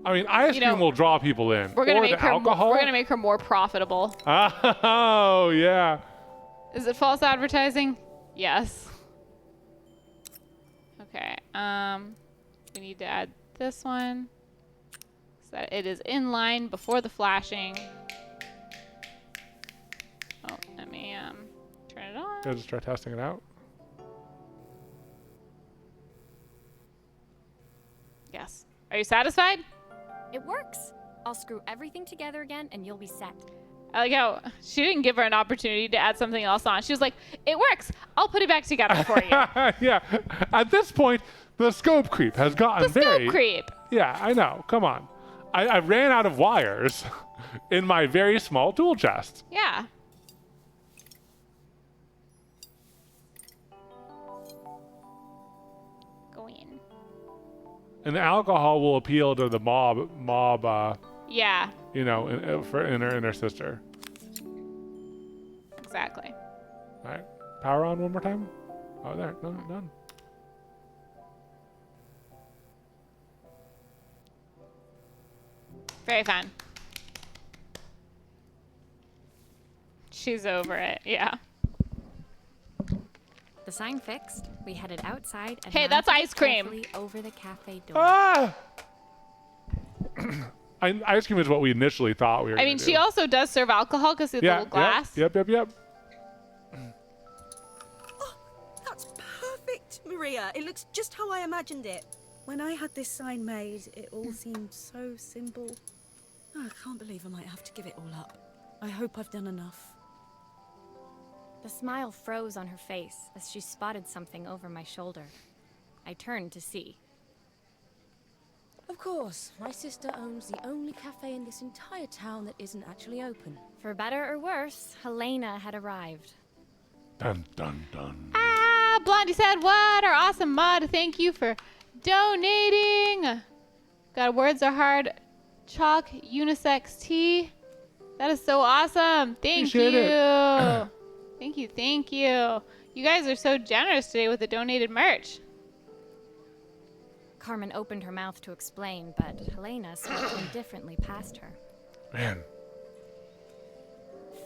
I mean, ice cream will draw people in. We're gonna or make the her. alcohol. We're gonna make her more profitable. Oh yeah. Is it false advertising? Yes. Okay. We need to add this one so that it is in line before the flashing. Oh, let me turn it on. Yeah, just try testing it out. Yes. Are you satisfied? It works. I'll screw everything together again and you'll be set. I like how she didn't give her an opportunity to add something else on. She was like, "It works. I'll put it back together for you." Yeah. At this point, the scope creep has gotten The scope creep. Yeah, I know. Come on. I ran out of wires in my very small tool chest. Yeah. Go in. And the alcohol will appeal to the mob. Yeah. You know, in her sister. Exactly. All right. Power on one more time. Oh, there. No, done. Very fun. She's over it. Yeah. The sign fixed. We headed outside and Hey, that's mounted ice cream. carefully over the cafe door. Ah! Ice cream is what we initially thought we were. I mean, she also does serve alcohol because it's a little glass. Yep. Oh, that's perfect, Maria. It looks just how I imagined it. When I had this sign made, it all seemed so simple. Oh, I can't believe I might have to give it all up. I hope I've done enough. The smile froze on her face as she spotted something over my shoulder. I turned to see. Of course, my sister owns the only cafe in this entire town that isn't actually open. For better or worse, Helena had arrived. Dun dun dun. Ah, Blondie said, "What our awesome mod! Thank you for donating." God, words are hard. Chalk unisex tea. That is so awesome. Thank you. Thank you. You guys are so generous today with the donated merch. Carmen opened her mouth to explain, but Helena swept indifferently past her. Man.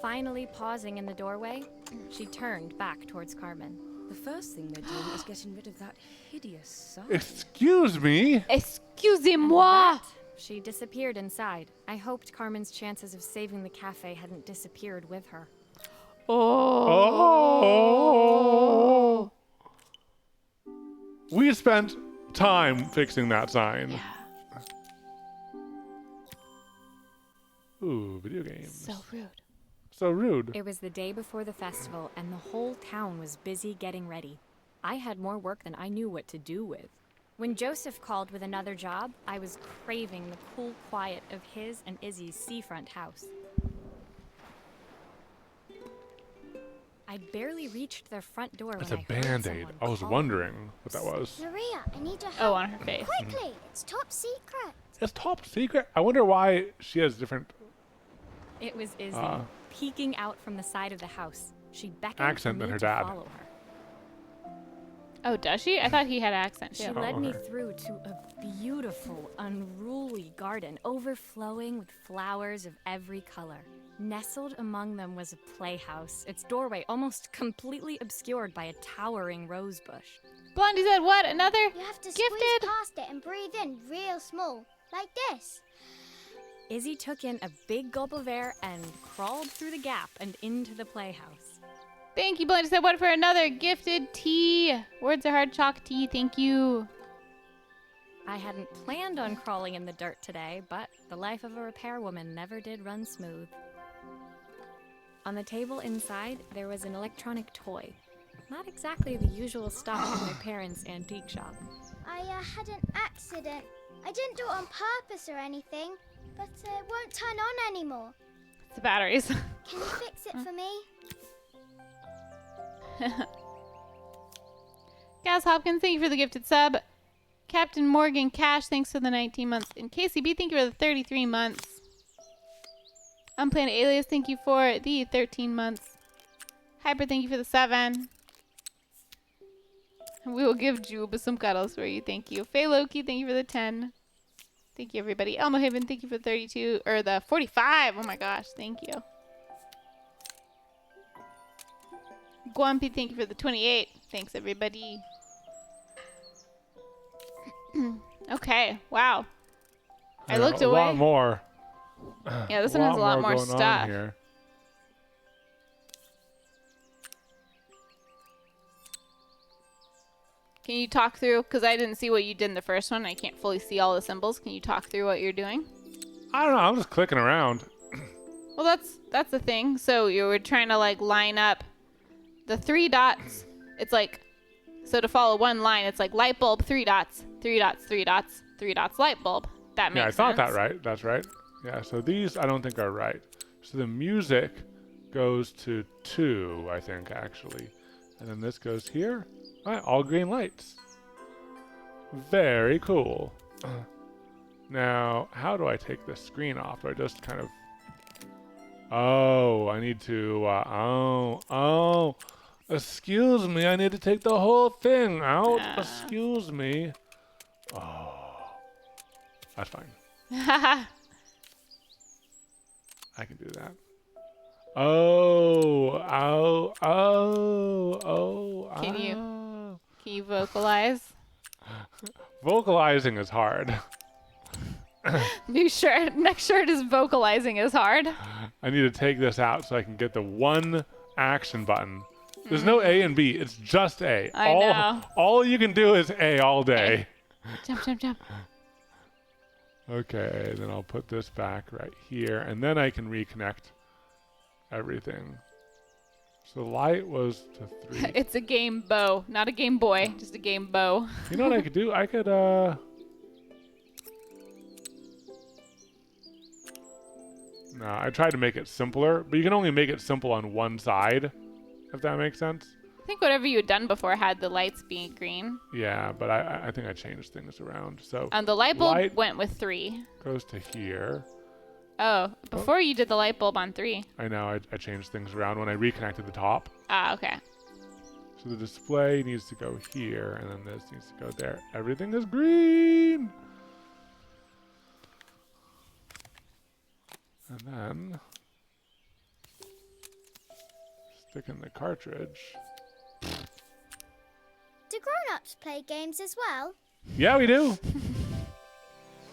Finally pausing in the doorway, she turned back towards Carmen. The first thing they're doing is getting rid of that hideous sign. Excuse me. Excusez-moi. She disappeared inside. I hoped Carmen's chances of saving the cafe hadn't disappeared with her. Oh. We spent time fixing that sign. Yeah. Ooh, video games. So rude. So rude. It was the day before the festival, and the whole town was busy getting ready. I had more work than I knew what to do with. When Joseph called with another job, I was craving the cool quiet of his and Izzy's seafront house. I barely reached their front door It's when a I heard Band-Aid. someone I was call. wondering what that was. Maria, I need your help. Oh, on her face. Quickly, it's top secret. It's top secret. I wonder why she has different It was Izzy, Uh, peeking out from the side of the house. She beckoned Accent for than me her to dad. follow her. Oh, does she? I thought he had accent She too. led me okay. through to a beautiful, unruly garden overflowing with flowers of every color. Nestled among them was a playhouse, its doorway almost completely obscured by a towering rose bush. Blondie said, what? Another You have to squeeze gifted? past it and breathe in real small, like this. Izzy took in a big gulp of air and crawled through the gap and into the playhouse. Thank you, Blondie said, what for another gifted tea? Words are hard chalk tea. Thank you. I hadn't planned on crawling in the dirt today, but the life of a repairwoman never did run smooth. On the table inside, there was an electronic toy. Not exactly the usual stuff from my parents' antique shop. I had an accident. I didn't do it on purpose or anything, but it won't turn on anymore. It's the batteries. Can you fix it for me? Gaz Hopkins, thank you for the gifted sub. Captain Morgan Cash, thanks for the 19 months. And KCB, thank you for the 33 months. Unplanned Alias, thank you for the 13 months. Hyper, thank you for the 7. We will give Jube some cuddles for you, thank you. Faye Loki, thank you for the 10. Thank you, everybody. Elmo Haven, thank you for the 32, or the 45. Oh my gosh, thank you. Guampi, thank you for the 28. Thanks, everybody. Okay, wow. I looked a away. lot more. Yeah, this one has a lot more going on stuff. here. Can you talk through, because I didn't see what you did in the first one. I can't fully see all the symbols. Can you talk through what you're doing? I don't know. I'm just clicking around. Well, that's the thing. So you were trying to like line up the 3 dots. It's like, so to follow one line, it's like light bulb, 3 dots, 3 dots, 3 dots, 3 dots, light bulb. That makes Yeah, I sense. thought that right. That's right. Yeah, so these I don't think are right. So the music goes to 2, I think, actually. And then this goes here. All right, all green lights. Very cool. Now, how do I take the screen off? Do I just kind of... Oh, I need to... Excuse me, I need to take the whole thing out. Excuse me. Oh. That's fine. I can do that. Can you vocalize? Vocalizing is hard. Next shirt is vocalizing is hard. I need to take this out so I can get the one action button. There's no A and B. It's just A. I know. All you can do is A all day. Jump, jump, jump. Okay, then I'll put this back right here, and then I can reconnect everything. So the light was to 3. It's a Game Bow, not a Game Boy, just a Game Bow. You know what I could do? I could, No, I tried to make it simpler, but you can only make it simple on one side, if that makes sense. I think whatever you had done before had the lights being green. Yeah, but I think I changed things around. So And the light bulb light went with 3. goes to here. Oh, before you did the light bulb on 3. I know, I changed things around when I reconnected the top. Ah, okay. So the display needs to go here, and then this needs to go there. Everything is green! And then stick in the cartridge. Do grown-ups play games as well? Yeah, we do.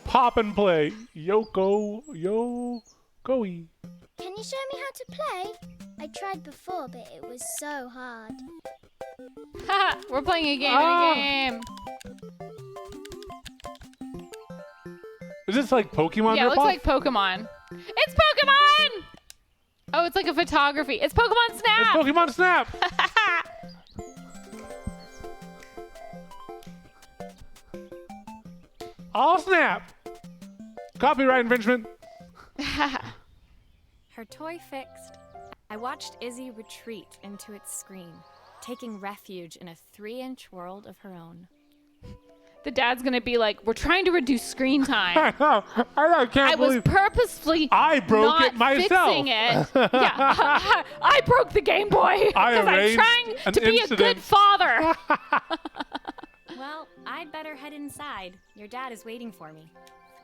Pop and play. Yoko, yo-go-y. Can you show me how to play? I tried before, but it was so hard. Haha, we're playing a game in a game. Is this like Pokemon Yeah, it looks ripoff? like Pokemon. It's Pokemon! Oh, it's like a photography. It's Pokemon Snap! It's Pokemon Snap! All Snap! Copyright infringement. Her toy fixed, I watched Izzy retreat into its screen, taking refuge in a 3-inch world of her own. The dad's gonna be like, we're trying to reduce screen time. I can't I was believe purposefully I broke not it myself. fixing it. Yeah, I broke the Game Boy because I'm arranged trying an to be a good incident. father. Well, I'd better head inside. Your dad is waiting for me.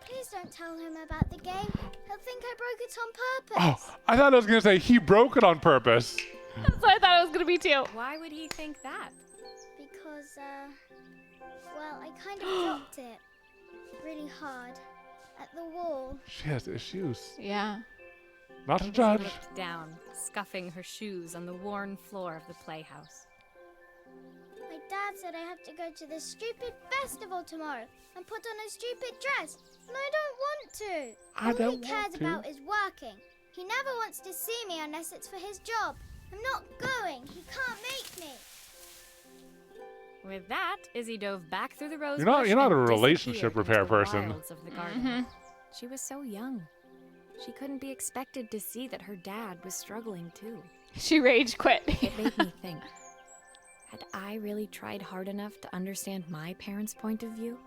Please don't tell him about the game. He'll think I broke it on purpose. Oh, I thought I was going to say he broke it on purpose. That's what I thought it was gonna be too. Why would he think that? Because, well, I kind of dropped it really hard at the wall. She has issues. Yeah. Not to She judge. looked down, scuffing her shoes on the worn floor of the playhouse. My dad said I have to go to this stupid festival tomorrow and put on a stupid dress, and I don't want to. I All don't he cares want to. about is working. He never wants to see me unless it's for his job. I'm not going. He can't make me. With that, Izzy dove back through the rose You're not bush a and relationship disappeared repair into the person. wilds of the garden. She was so young. She couldn't be expected to see that her dad was struggling too. She rage quit. It made me think. Had I really tried hard enough to understand my parents' point of view?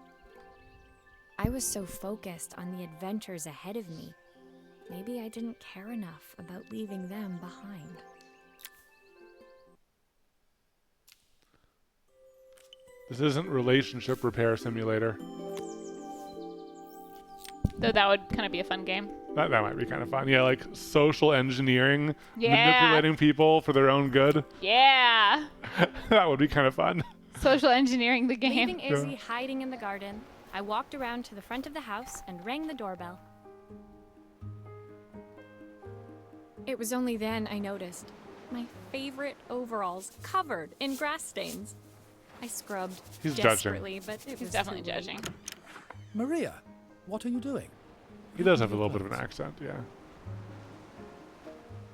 I was so focused on the adventures ahead of me. Maybe I didn't care enough about leaving them behind. This isn't relationship repair simulator. Though that would kind of be a fun game. That might be kind of fun. Yeah, like social engineering, Yeah. manipulating people for their own good. Yeah. That would be kind of fun. Social engineering the game. Leaving Izzy hiding in the garden, I walked around to the front of the house and rang the doorbell. It was only then I noticed my favorite overalls covered in grass stains. I scrubbed He's judging. desperately, but it He's was definitely too late. judging. Maria, what are you doing? He does have a little bit of an accent, yeah.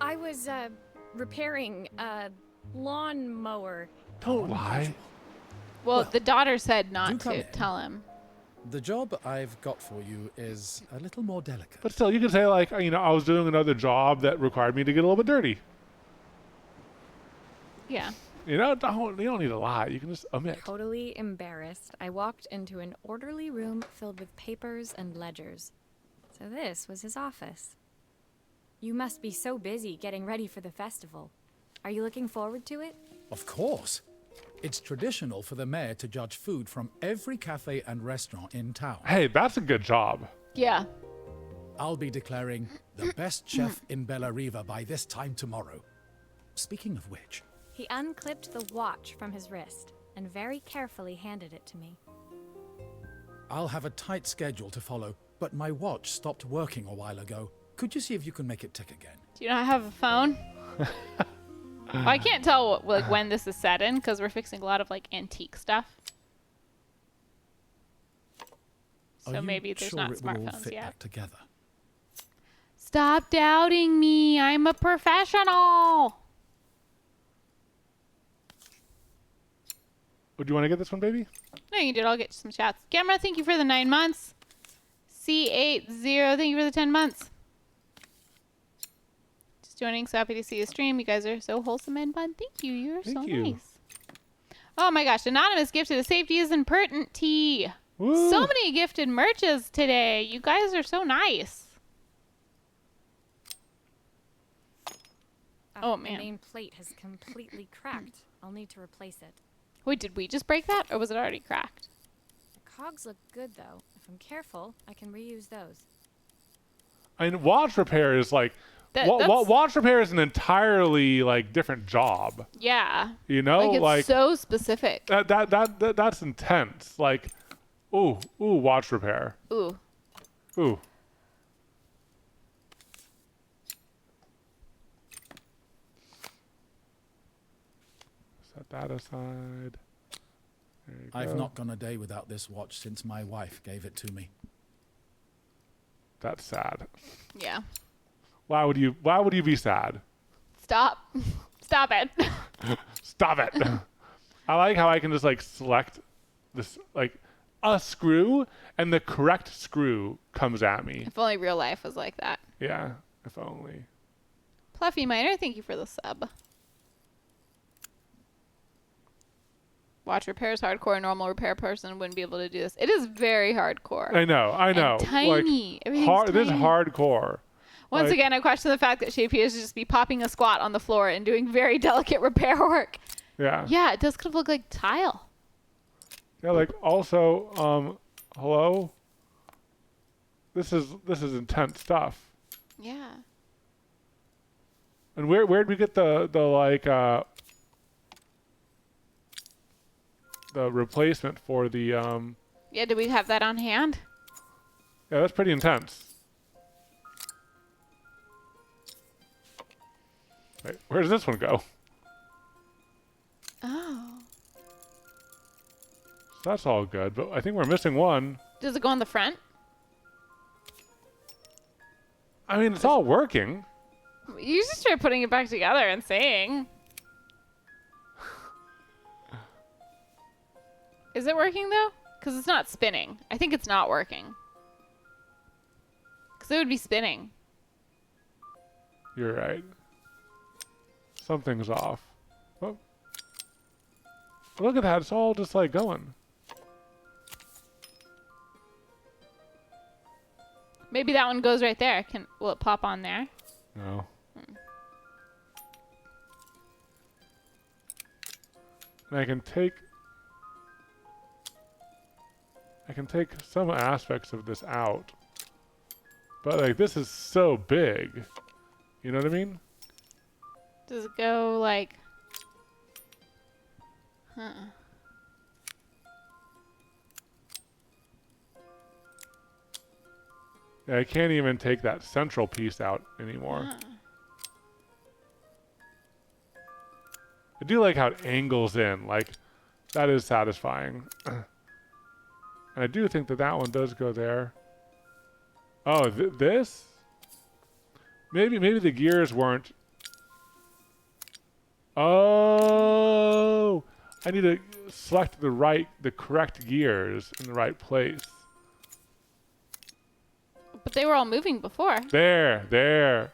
I was repairing a lawnmower. Don't lie. Well, the daughter said do not come to in. tell him. The job I've got for you is a little more delicate. But still, you could say, like, I was doing another job that required me to get a little bit dirty. Yeah. You don't need to lie. You can just omit. Totally embarrassed, I walked into an orderly room filled with papers and ledgers. So this was his office. You must be so busy getting ready for the festival. Are you looking forward to it? Of course. It's traditional for the mayor to judge food from every cafe and restaurant in town. Hey, that's a good job. Yeah. I'll be declaring the best chef in Bella Riva by this time tomorrow. Speaking of which, He unclipped the watch from his wrist and very carefully handed it to me. I'll have a tight schedule to follow, but my watch stopped working a while ago. Could you see if you can make it tick again? Do you not have a phone? Well, I can't tell when this is set in because we're fixing a lot of antique stuff. Are So you maybe there's sure not it would all smartphones fit yet. back together? Stop doubting me. I'm a professional. Would you want to get this one, baby? No, you did. I'll get you some chats. Gamma, thank you for the 9 months. C80, thank you for the 10 months. Just joining. So happy to see you stream. You guys are so wholesome and fun. Thank you. You're so Thank you. nice. Oh my gosh. Anonymous gifted a safety is impertinent tee. Woo. So many gifted merches today. You guys are so nice. Oh, man. The main plate has completely cracked. I'll need to replace it. Wait, did we just break that or was it already cracked? The cogs look good though. If I'm careful, I can reuse those. I mean, watch repair is like... That's- watch repair is an entirely, different job. Yeah. You know? It's so specific. That's intense. Ooh, watch repair. Ooh. Ooh. Set that aside. There you I've go. not gone a day without this watch since my wife gave it to me. That's sad. Yeah. Why would you be sad? Stop. Stop it. Stop it. I like how I can just select this a screw and the correct screw comes at me. If only real life was like that. Yeah, if only. Pluffy Miner, thank you for the sub. Watch repairs hardcore. A normal repair person wouldn't be able to do this. It is very hardcore. I know. And tiny. Like, Everything's this is tiny. hardcore. Once Like- again, I question the fact that she appears to just be popping a squat on the floor and doing very delicate repair work. Yeah. Yeah, it does kind of look like tile. Yeah, like also, hello? This is intense stuff. Yeah. And where'd we get the replacement for the Yeah, do we have that on hand? yeah, that's pretty intense. Wait, where does this one go? Oh. So that's all good, but I think we're missing one. Does it go on the front? I mean, it's all working. You just start putting it back together and saying. Is it working though? Because it's not spinning. I think it's not working. Because it would be spinning. You're right. Something's off. Oh. Look at that. It's all just like going. Maybe that one goes right there. Will it pop on there? No. And I can take some aspects of this out. But like this is so big. You know what I mean? Does it go like... Huh. Yeah, I can't even take that central piece out anymore. Huh. I do like how it angles in. Like, that is satisfying. And I do think that that one does go there. Oh, this? Maybe the gears weren't... Oh! I need to select the correct gears in the right place. But they were all moving before. There.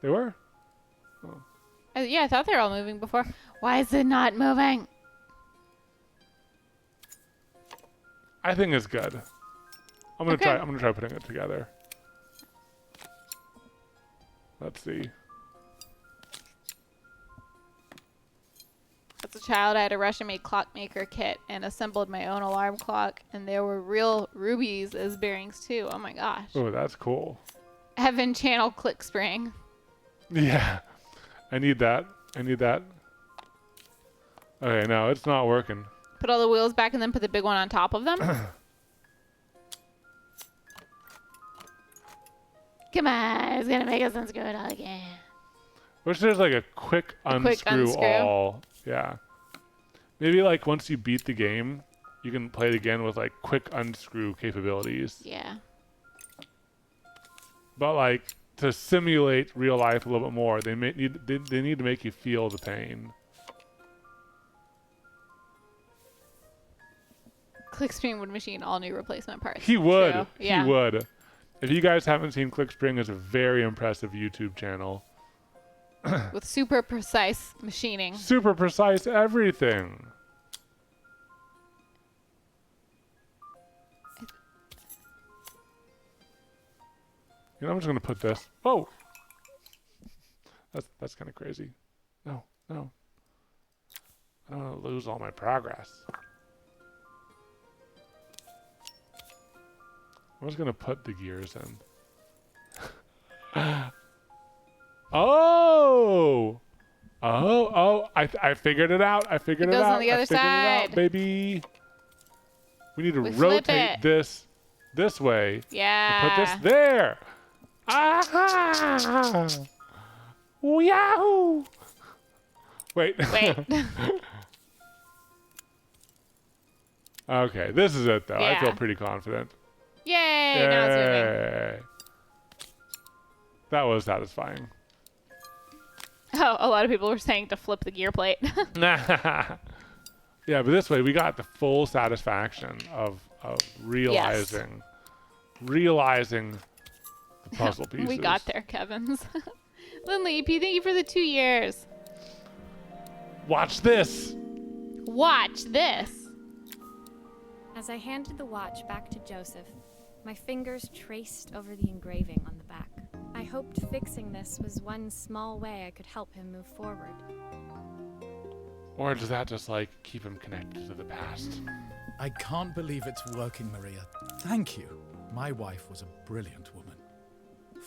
They were? Yeah, I thought they were all moving before. Why is it not moving? I think it's good. I'm gonna Okay. try. I'm gonna try putting it together. Let's see. As a child, I had a Russian-made clockmaker kit and assembled my own alarm clock, and there were real rubies as bearings too. Oh my gosh! Oh, that's cool. Heaven channel click spring. Yeah, I need that. Okay, no, it's not working. Put all the wheels back and then put the big one on top of them. Come on, it's gonna make us unscrew it all again. Wish there's like a quick unscrew all. Yeah. Maybe like once you beat the game, you can play it again with like quick unscrew capabilities. Yeah. But like to simulate real life a little bit more, they need to make you feel the pain. Clickspring would machine all new replacement parts. He would. True. Yeah. He would. If you guys haven't seen Clickspring, it's a very impressive YouTube channel. With super precise machining. Super precise everything. You know, I'm just gonna put this. Oh, that's kind of crazy. No, I don't want to lose all my progress. I'm just gonna put the gears in. Oh! I figured it out. I figured it out. It goes on the other I figured it out, side. baby. We need to We flip rotate it. this way. Yeah. And put this there. Ah! Yahoo! Wait. Wait. Okay, this is it though. I feel Yeah. pretty confident. Yay! Now it's moving. Yay. That was satisfying. Oh, a lot of people were saying to flip the gear plate. Yeah, but this way we got the full satisfaction of realizing the puzzle pieces. We got there, Kevins. Lindley EP, thank you for the 2 years. Watch this. Watch this. As I handed the watch back to Joseph, my fingers traced over the engraving on the back. I hoped fixing this was one small way I could help him move forward. Or does that just like keep him connected to the past? I can't believe it's working, Maria. Thank you. My wife was a brilliant woman.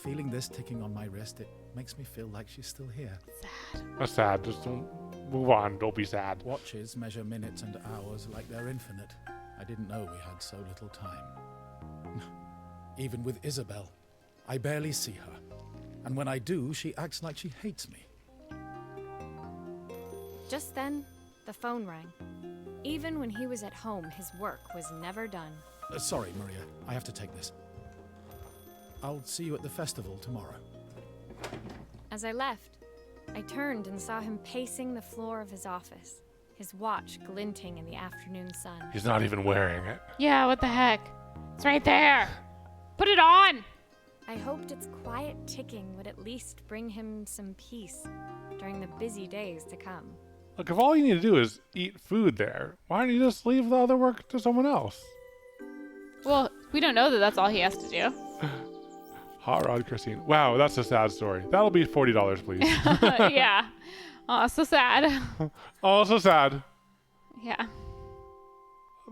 Feeling this ticking on my wrist, it makes me feel like she's still here. That's sad. Just don't move on. Don't be sad. Watches measure minutes and hours like they're infinite. I didn't know we had so little time. Even with Isabel, I barely see her. And when I do, she acts like she hates me. Just then, the phone rang. Even when he was at home, his work was never done. Sorry, Maria. I have to take this. I'll see you at the festival tomorrow. As I left, I turned and saw him pacing the floor of his office, his watch glinting in the afternoon sun. He's not even wearing it. Yeah, what the heck? It's right there. Put it on. I hoped its quiet ticking would at least bring him some peace during the busy days to come. Look, if all you need to do is eat food there, why don't you just leave the other work to someone else? Well, we don't know that that's all he has to do. Hot Rod Christine. Wow, that's a sad story. That'll be $40, please. Yeah. Oh, so sad. Oh, so sad. Yeah.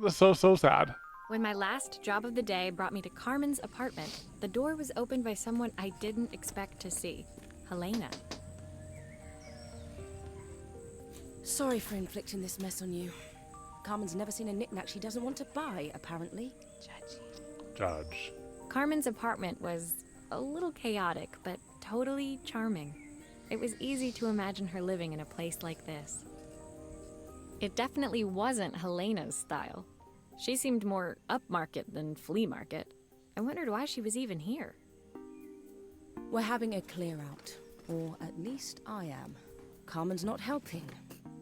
That's so sad. When my last job of the day brought me to Carmen's apartment, the door was opened by someone I didn't expect to see, Helena. Sorry for inflicting this mess on you. Carmen's never seen a knickknack she doesn't want to buy, apparently. Judge. Carmen's apartment was a little chaotic, but totally charming. It was easy to imagine her living in a place like this. It definitely wasn't Helena's style. She seemed more upmarket than flea market. I wondered why she was even here. We're having a clear out, or at least I am. Carmen's not helping,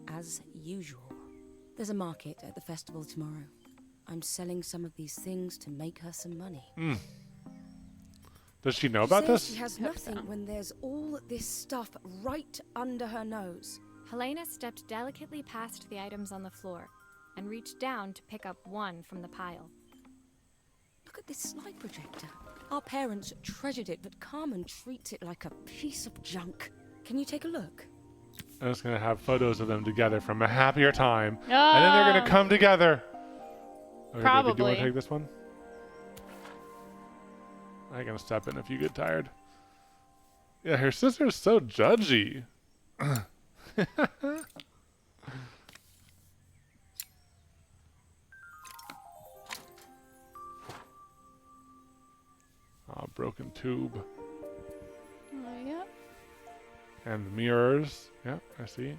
as usual. There's a market at the festival tomorrow. I'm selling some of these things to make her some money. Does she know about this? She has nothing when there's all this stuff right under her nose. Helena stepped delicately past the items on the floor and reached down to pick up one from the pile. Look at this slide projector. Our parents treasured it, but Carmen treats it like a piece of junk. Can you take a look? I'm just going to have photos of them together from a happier time. And then they're going to come together. Okay, Probably. Baby, do you want to take this one? I'm going to step in if you get tired. Yeah, her sister's so judgy. Oh, broken tube. Yep. And mirrors. Yep, I see.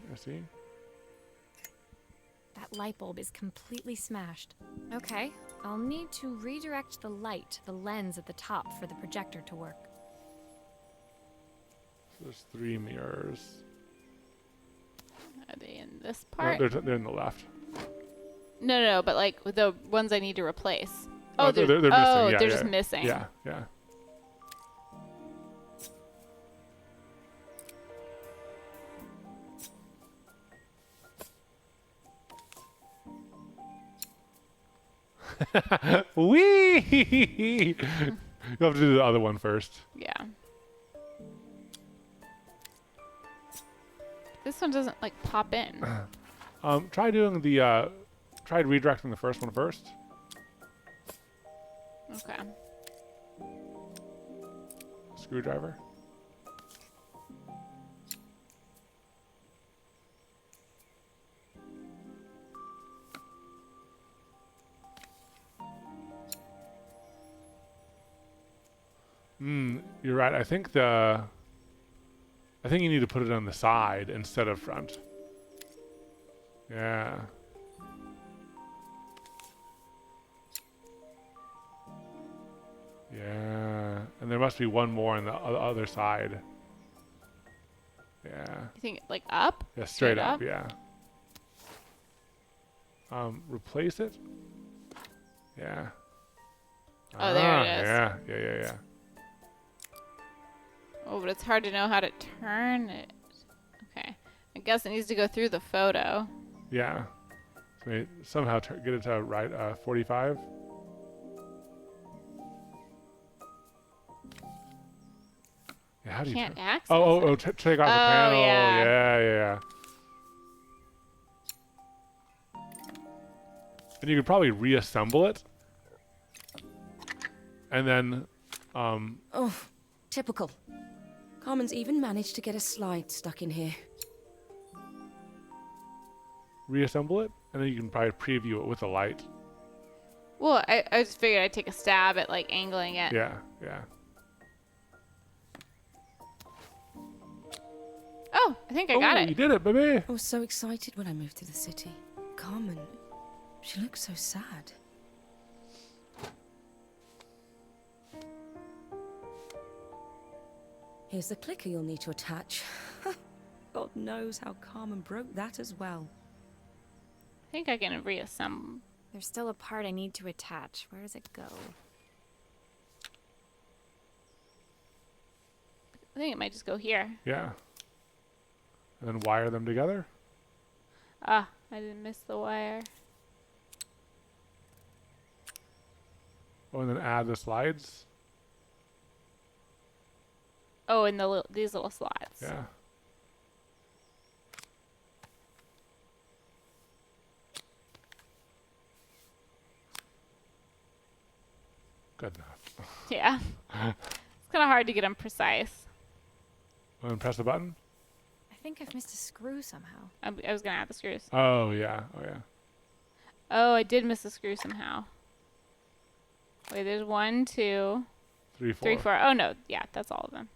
That light bulb is completely smashed. Okay, I'll need to redirect the light to the lens at the top for the projector to work. So there's 3 mirrors. Are they in this No, part? they're in the left. No, but like the ones I need to replace. Oh, they're missing. Yeah, they're just missing. Yeah. Wee! You have to do the other one first. Yeah. This one doesn't like pop in. Try doing the try redirecting the first one first. Okay. Screwdriver. You're right. I think you need to put it on the side instead of front. Yeah. Yeah. And there must be one more on the other side. Yeah. You think like up? Yeah, straight up, yeah. Replace it? Yeah. Oh, there it is. Yeah. Oh, but it's hard to know how to turn it. Okay. I guess it needs to go through the photo. Yeah. Can we somehow get it to right 45? Yeah, how do you Can't turn- access Oh, it. take off the Oh, panel. yeah. Yeah. And you could probably reassemble it. And then, Oh, typical. Carmen's even managed to get a slide stuck in here. reassemble it, and then you can probably preview it with a light. Well, I just figured I'd take a stab at like angling it. Yeah. Oh, I think I got Oh, it. you did it, baby. I was so excited when I moved to the city. Carmen, she looks so sad. Here's the clicker you'll need to attach. God knows how Carmen broke that as well. I think I can reassemble. There's still a part I need to attach. Where does it go? I think it might just go here. Yeah. And then wire them together. Ah, I didn't miss the wire. Oh, and then add the slides. Oh, and these little slots. Yeah. Good enough. Yeah. It's kind of hard to get them precise. And then press the button. I think I've missed a screw somehow. I was going to add the screws. Oh, yeah. Oh, I did miss a screw somehow. Wait, there's 1, 2, 3, 4. 3, 4. Oh, no. Yeah, that's all of them.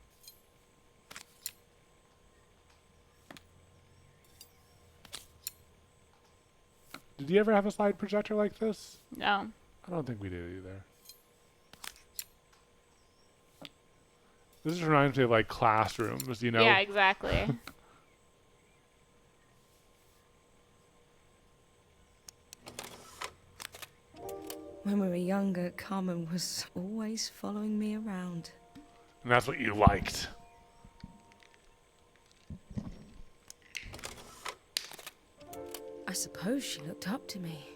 Did you ever have a slide projector like this? No. I don't think we did either. This just reminds me of like classrooms, you know? Yeah, exactly. When we were younger, Carmen was always following me around. And that's what you liked. I suppose she looked up to me.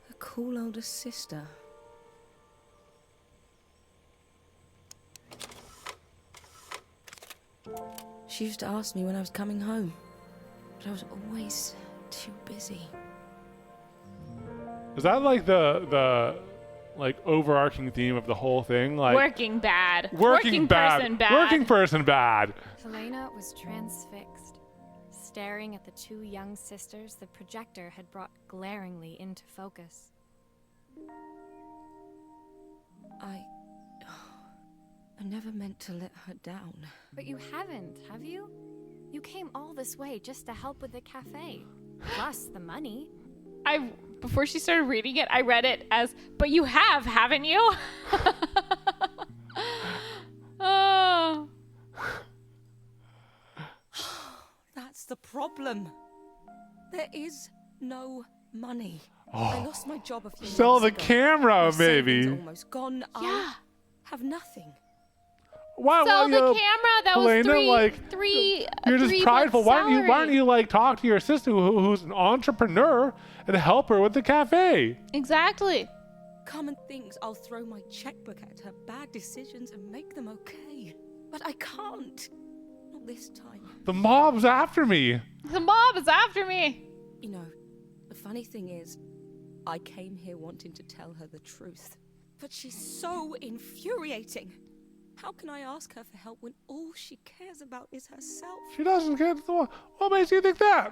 A cool older sister. She used to ask me when I was coming home, but I was always too busy. Is that like the like overarching theme of the whole thing? Like Working bad. Working person bad. Working person bad. Helena was transfixed. Staring at the two young sisters the projector had brought glaringly into focus. I never meant to let her down. But you haven't, have you? You came all this way just to help with the cafe. Plus the money. Before she started reading it, I read it as, but you have, haven't you? Oh. That's the problem. There is no money. I lost my job a few Sell months the ago. camera, My savings maybe. almost gone. Yeah. I have nothing. Why? Sell the camera. That was Helena, three. You're just 3 prideful. months Why don't you salary. like talk to your sister who's an entrepreneur and help her with the cafe? Exactly. Carmen thinks I'll throw my checkbook at her bad decisions and make them okay. But I can't. Not this time. The mob's after me. The mob is after me. You know, the funny thing is, I came here wanting to tell her the truth. But she's so infuriating. How can I ask her for help when all she cares about is herself? She doesn't care. What makes you think that?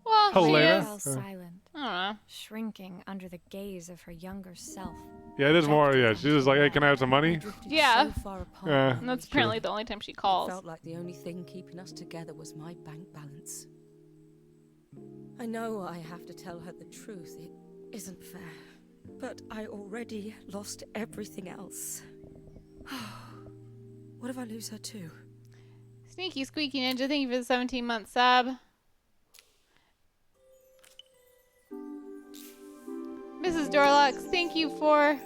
Well, Helena? she Fell is. silent, I don't know. shrinking under the gaze of her younger self. Yeah, it is more. Yeah, she's just like, hey, can I have some money? Drifted Yeah. so far apart. Yeah. And that's True. apparently the only time she It calls. felt like the only thing keeping us together was my bank balance. I know I have to tell her the truth. It isn't fair. But I already lost everything else. What if I lose her too? Sneaky Squeaky Ninja, thank you for the 17-month sub. Mrs. Dorlux, thank you for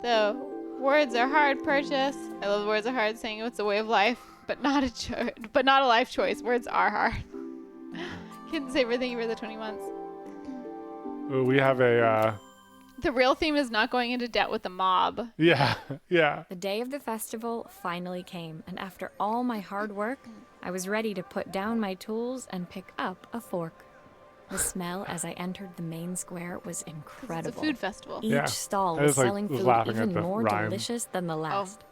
the words are hard purchase. I love the words are hard, saying it's a way of life, but not a life choice. Words are hard. Kitten Saver, thank you for the 20 months. We have a, The real theme is not going into debt with the mob. yeah, yeah. The day of the festival finally came, and after all my hard work, I was ready to put down my tools and pick up a fork. The smell as I entered the main square was incredible. It's a food festival. Each Yeah. stall I was just, like, selling was food laughing at even the more rhyme. delicious than the last.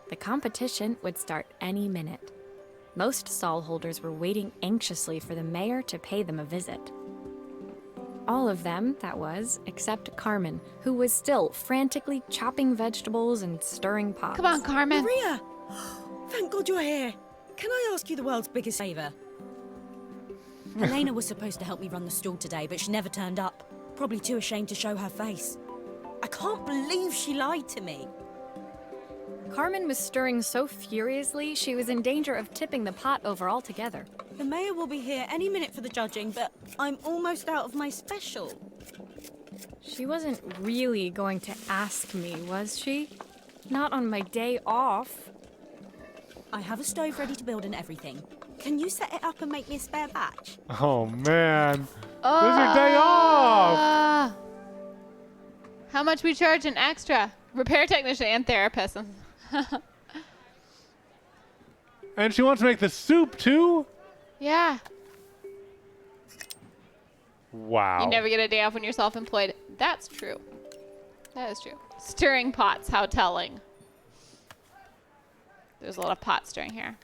The competition would start any minute. Most stall holders were waiting anxiously for the mayor to pay them a visit. All of them, that was, except Carmen, who was still frantically chopping vegetables and stirring pots. Come on, Carmen. Maria! Thank God you're here. Can I ask you the world's biggest favour? Elena was supposed to help me run the stall today, but she never turned up. Probably too ashamed to show her face. I can't believe she lied to me. Carmen was stirring so furiously she was in danger of tipping the pot over altogether. The mayor will be here any minute for the judging, but I'm almost out of my special. She wasn't really going to ask me, was she? Not on my day off. I have a stove ready to build and everything. Can you set it up and make me a spare batch? Oh, man. This is your day off. How much we charge an extra? Repair technician and therapist. And she wants to make the soup, too? Yeah. Wow. You never get a day off when you're self-employed. That's true. That is true. Stirring pots, how telling. There's a lot of pot stirring here.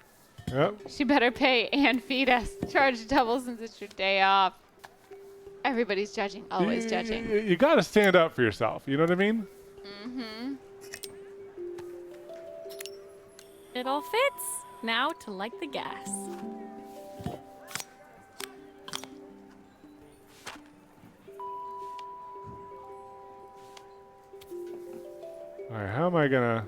Yep. She better pay and feed us. Charge double since it's your day off. Everybody's judging, always judging. You got to stand up for yourself. You know what I mean? Mm-hmm. It all fits. Now to light the gas. All right, how am I gonna...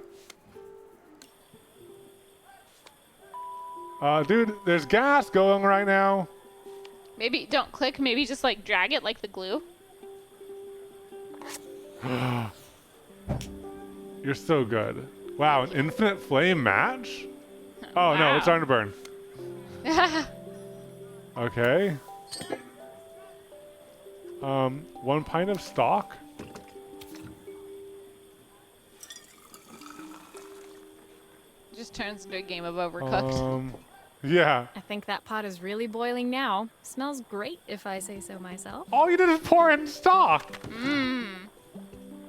dude, there's gas going right now. Maybe don't click, maybe just like drag it like the glue. You're so good. Wow, an infinite flame match? Oh, no, Wow. it's starting to burn. Okay. 1 pint of stock. Just turns into a game of Overcooked. Yeah. I think that pot is really boiling now. Smells great, if I say so myself. All you did is pour in stock.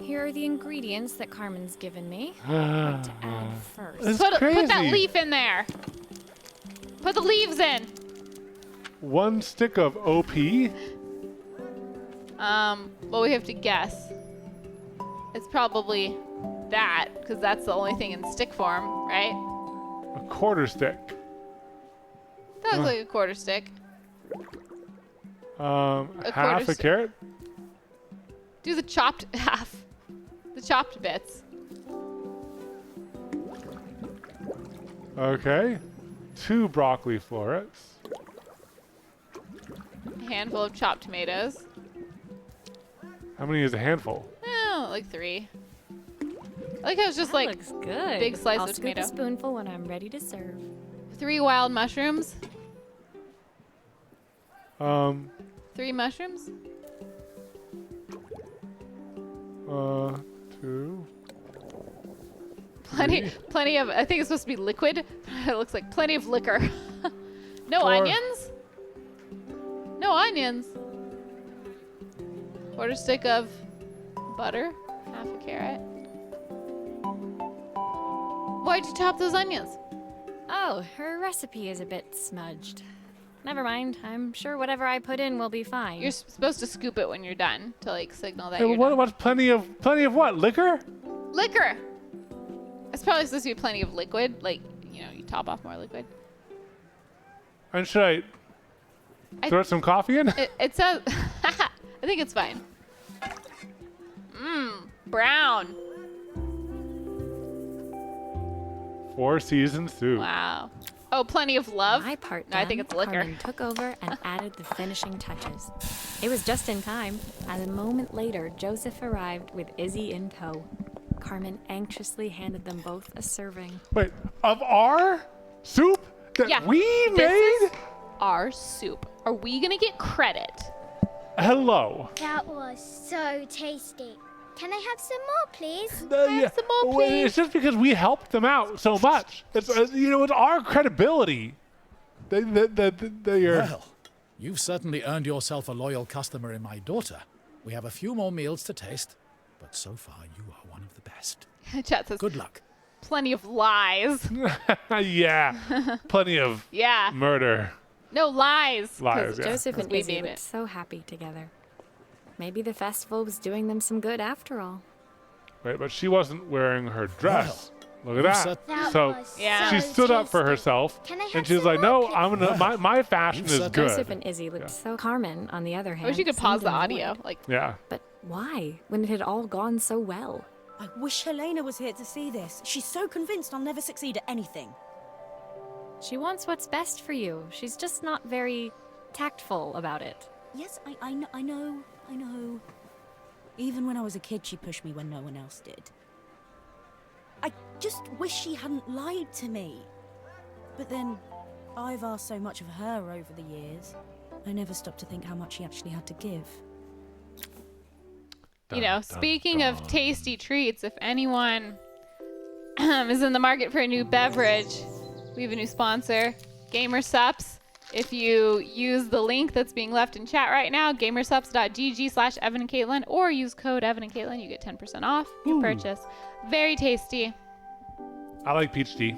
Here are the ingredients that Carmen's given me. What to add first? It's Put that crazy. leaf in there. Put the leaves in. 1 stick of OP. Well, we have to guess. It's probably that, because that's the only thing in stick form, right? A quarter stick. That looks like a quarter stick. Half quarter a stick. carrot. Do the chopped half. The chopped bits. Okay. 2 broccoli florets. A handful of chopped tomatoes. How many is a handful? Like 3. I like how it's just That like looks good. big slice I'll of scoop tomato. a spoonful when I'm ready to serve. 3 wild mushrooms. 3 mushrooms. 2. Plenty of, I think it's supposed to be liquid. It looks like plenty of liquor. No 4. onions? No onions. Quarter stick of butter. Half a carrot. Why'd you chop those onions? Oh, her recipe is a bit smudged. Never mind. I'm sure whatever I put in will be fine. You're supposed to scoop it when you're done to like signal that Hey, you're what? done. What's plenty of what? Liquor? Liquor. It's probably supposed to be plenty of liquid. Like, you know, you top off more liquid. And should I throw some coffee in? It says, I think it's fine. Brown. 4 seasoned soup. Wow. Oh, plenty of love. My part No, I think done, it's liquor. Carmen took over and added the finishing touches. It was just in time, as a moment later, Joseph arrived with Izzy in tow. Carmen anxiously handed them both a serving. Wait, of our soup that Yeah, we this made? is our soup. Are we gonna get credit? Hello. That was so tasty. Can I have some more, please? Yeah. some more, Well, please. it's just because we helped them out so much. It's it's our credibility. You're... Well, you've certainly earned yourself a loyal customer in my daughter. We have a few more meals to taste, but so far you are one of the best. Chat says Good luck. plenty of lies. Yeah. Plenty of Yeah. murder. No lies. Lies, yeah. Joseph and we Izzy made looked it. so happy together. Maybe the festival was doing them some good after all. Right, but she wasn't wearing her dress. Look at you that. said- That So was Yeah. she so stood up for tasty. herself, Can I have and she was some like, more, "No, please?" I'm gonna. My fashion You is said- good." Joseph and Izzy looked so. Carmen, on the other hand, I wish you could seemed pause the annoyed. audio. Like, Yeah. But why, when it had all gone so well? I wish Helena was here to see this. She's so convinced I'll never succeed at anything. She wants what's best for you. She's just not very tactful about it. Yes, I know. Even when I was a kid, she pushed me when no one else did. I just wish she hadn't lied to me. But then, I've asked so much of her over the years. I never stopped to think how much she actually had to give. you know, speaking of tasty treats, if anyone is in the market for a new beverage, we have a new sponsor, Gamer Sups. If you use the link that's being left in chat right now, gamersups.gg/Evan and Katelyn, or use code Evan and Katelyn, you get 10% off your purchase. Very tasty. I like peach tea.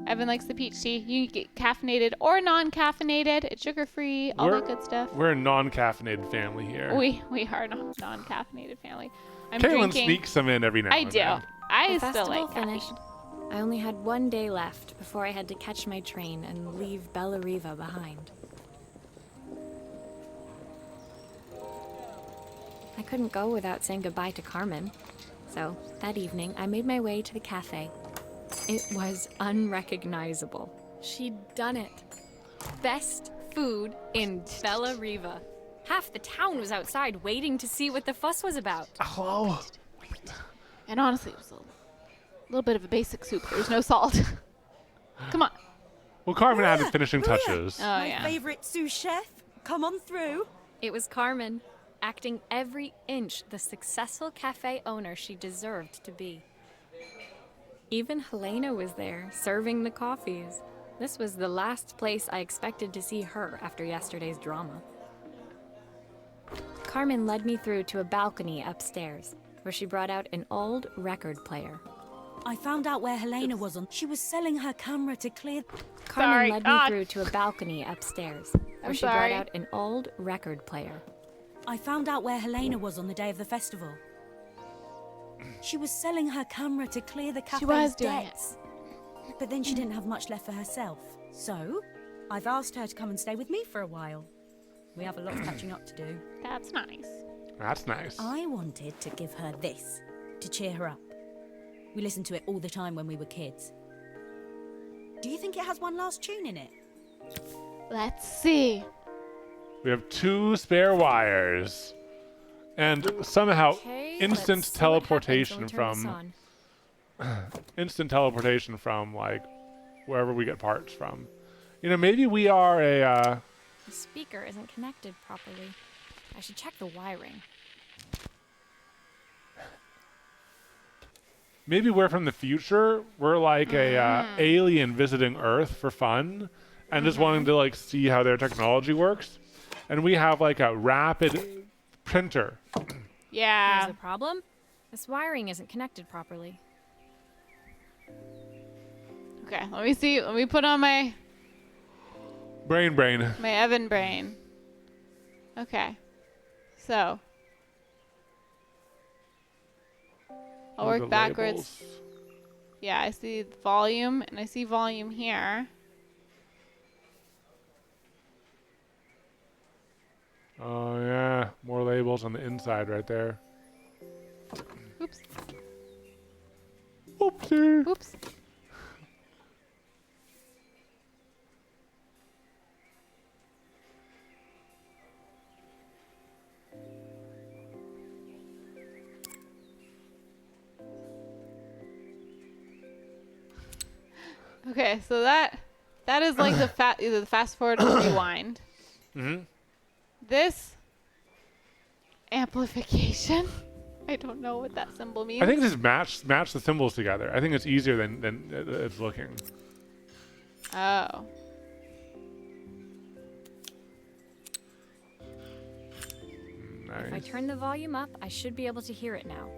Evan likes the peach tea. You can get caffeinated or non-caffeinated. It's sugar-free, all that good stuff. We're a non-caffeinated family here. We are a non-caffeinated family. I'm Caitlin drinking. sneaks some in every now I and do. then. I The still festival like caffeine. finished. I only had one day left before I had to catch my train and leave Bella Riva behind. I couldn't go without saying goodbye to Carmen. So, that evening, I made my way to the cafe. It was unrecognizable. She'd done it. Best food in Bella Riva. Half the town was outside waiting to see what the fuss was about. Hello. And honestly, it was a little bit of a basic soup. There was no salt. Come on. Well, Carmen added Maria, finishing Maria. touches. Oh, My yeah. favorite sous chef. Come on through. It was Carmen, acting every inch the successful cafe owner she deserved to be. Even Helena was there, serving the coffees. This was the last place I expected to see her after yesterday's drama. Carmen led me through to a balcony upstairs, where she brought out an old record player. I found out where Helena was on. She was selling her camera to clear. Carmen Sorry, led God. me through to a balcony upstairs, where I'm she sorry. brought out an old record player. I found out where Helena was on the day of the festival. She was selling her camera to clear the cafe's was doing it. debts. But then she didn't have much left for herself. So, I've asked her to come and stay with me for a while. We have a lot of catching up to do. That's nice. That's nice. I wanted to give her this, to cheer her up. We listened to it all the time when we were kids. Do you think it has one last tune in it? Let's see. We have 2 spare wires. And somehow Okay, instant let's see what happens when teleportation we turn this from on. instant teleportation from wherever we get parts from. You know, maybe we are a The speaker isn't connected properly. I should check the wiring. maybe we're from the future. We're like a alien visiting Earth for fun and just wanting to like see how their technology works. And we have like a rapid printer. Yeah. There's a problem? This wiring isn't connected properly. Okay, let me see. Let me put on my Brain. Evan brain. Okay. So. I'll Look work at backwards. labels. Yeah, I see volume, and I see volume here. Oh yeah, more labels on the inside right there. Oops. Oopsie. Oops. Okay, so that is like the fast forward and rewind. Mm-hmm. This Amplification. I don't know what that symbol means. I think just match the symbols together. I think it's easier than it's looking. Oh. If I Nice. turn the volume up, I should be able to hear it now.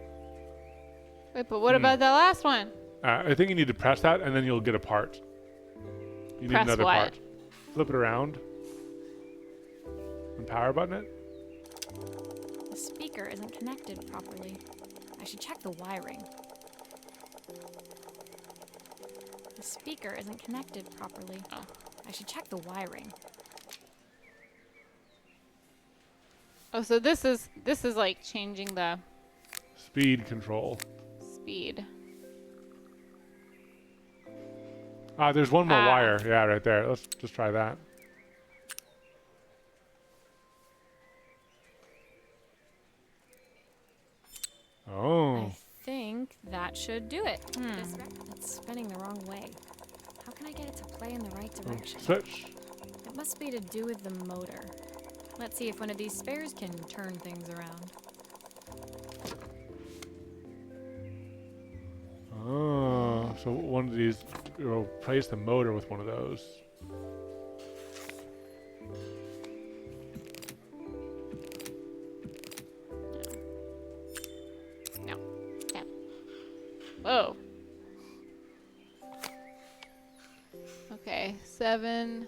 Wait, but what about the last one? I think you need to press that, and then you'll get a part. You need Press another what? part. Flip it around. And power button it. The speaker isn't connected properly. I should check the wiring. The speaker isn't connected properly. Oh. I should check the wiring. Oh, so this is like changing the Speed control. speed. There's one more Ah. wire. Yeah, right there. Let's just try that. Oh. I think that should do it. This record's spinning the wrong way. How can I get it to play in the right direction? Switch. It must be to do with the motor. Let's see if one of these spares can turn things around. Oh, so one of these, will replace the motor with one of those. No. Yeah. Whoa. Okay, 7.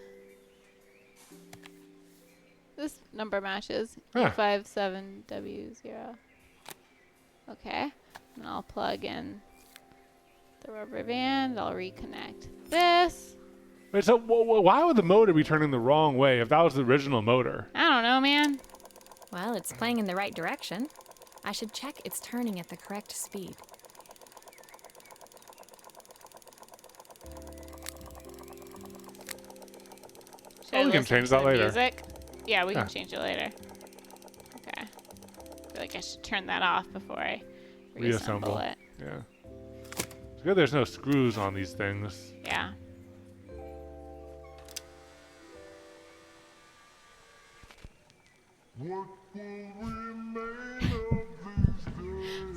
This number matches. Ah. 57W0. Okay. And I'll plug in the rubber band. I'll reconnect this. Wait, so why would the motor be turning the wrong way if that was the original motor? I don't know, man. Well, it's playing in the right direction. I should check it's turning at the correct speed. Should I we can listen change to that the later. Music? Yeah, we Yeah. can change it later. Okay. I feel like I should turn that off before I reassemble Reassemble. it. Yeah. It's good there's no screws on these things. Yeah.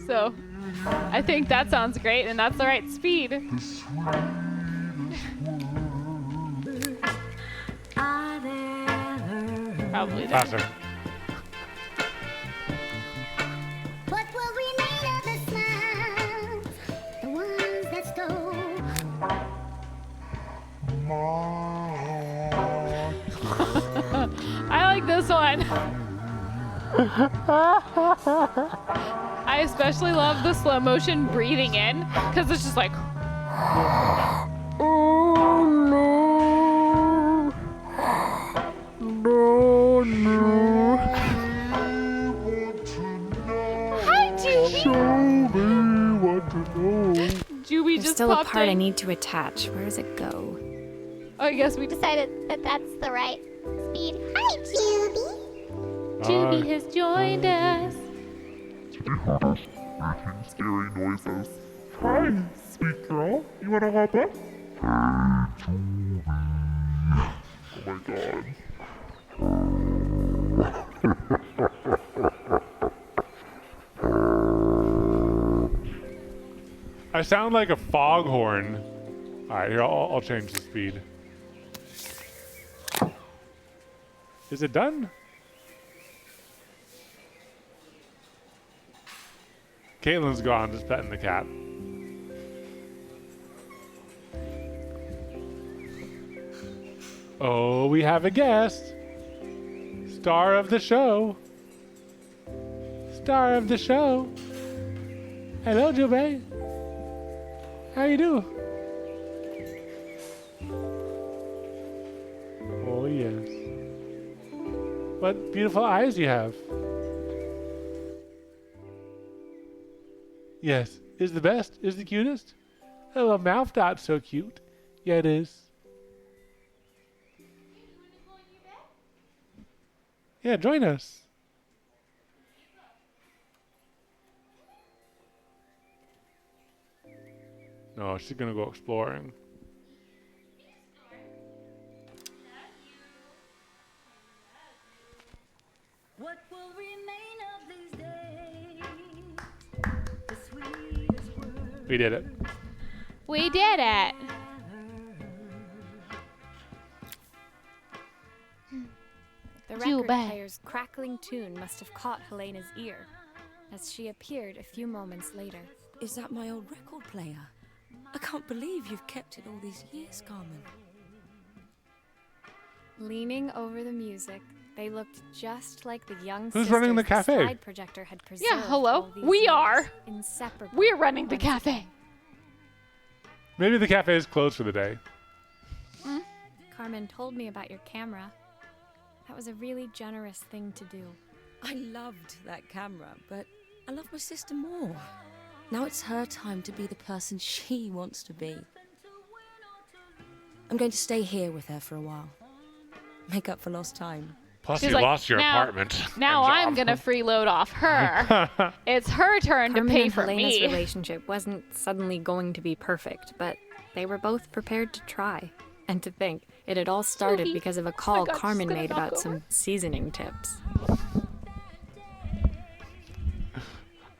So, I think that sounds great, and that's the right speed. Probably there. Faster. What will remain of the smiles, the ones that stole? I like this one. I especially love the slow motion breathing in, because it's just like. Oh no. No, no. Hi, Juby. Show me what to know. Juby There's just still a popped part I in. need to attach. Where does it go? Oh, I guess we decided. Decided that that's the right speed. Hi, Juby. Juby has joined us. Scary noises. Hi, sweet girl. You wanna hop up? Oh my god. I sound like a foghorn. Alright, here, I'll change the speed. Is it done? Katelyn's gone, just petting the cat. Oh, we have a guest. Star of the show. Star of the show. Hello, Jubei. How you doing? Oh, yes. What beautiful eyes you have. Yes, is the best, is the cutest. Hello, mouth dot, so cute. Yeah, it is. Yeah, join us. No, she's gonna go exploring. What will remain of We did it. We did it. The Too record bad. player's crackling tune must have caught Helena's ear, as she appeared a few moments later. Is that my old record player? I can't believe you've kept it all these years, Carmen. Leaning over the music, they looked just like the young Who's sisters running the cafe? slide projector had preserved. Yeah, hello. all these We years, are. inseparable. We're running the once cafe. again. Maybe the cafe is closed for the day. Carmen told me about your camera. That was a really generous thing to do. I loved that camera, but I love my sister more. Now it's her time to be the person she wants to be. I'm going to stay here with her for a while. Make up for lost time. Plus, She's you like, lost your now- apartment. Now and I'm job. gonna freeload off her. It's her turn Carmen to pay and for Helena's me. relationship wasn't suddenly going to be perfect, but they were both prepared to try. And to think, it had all started Sweetie. because of a Oh call my God, she's Carmen gonna made knock about over. some seasoning tips.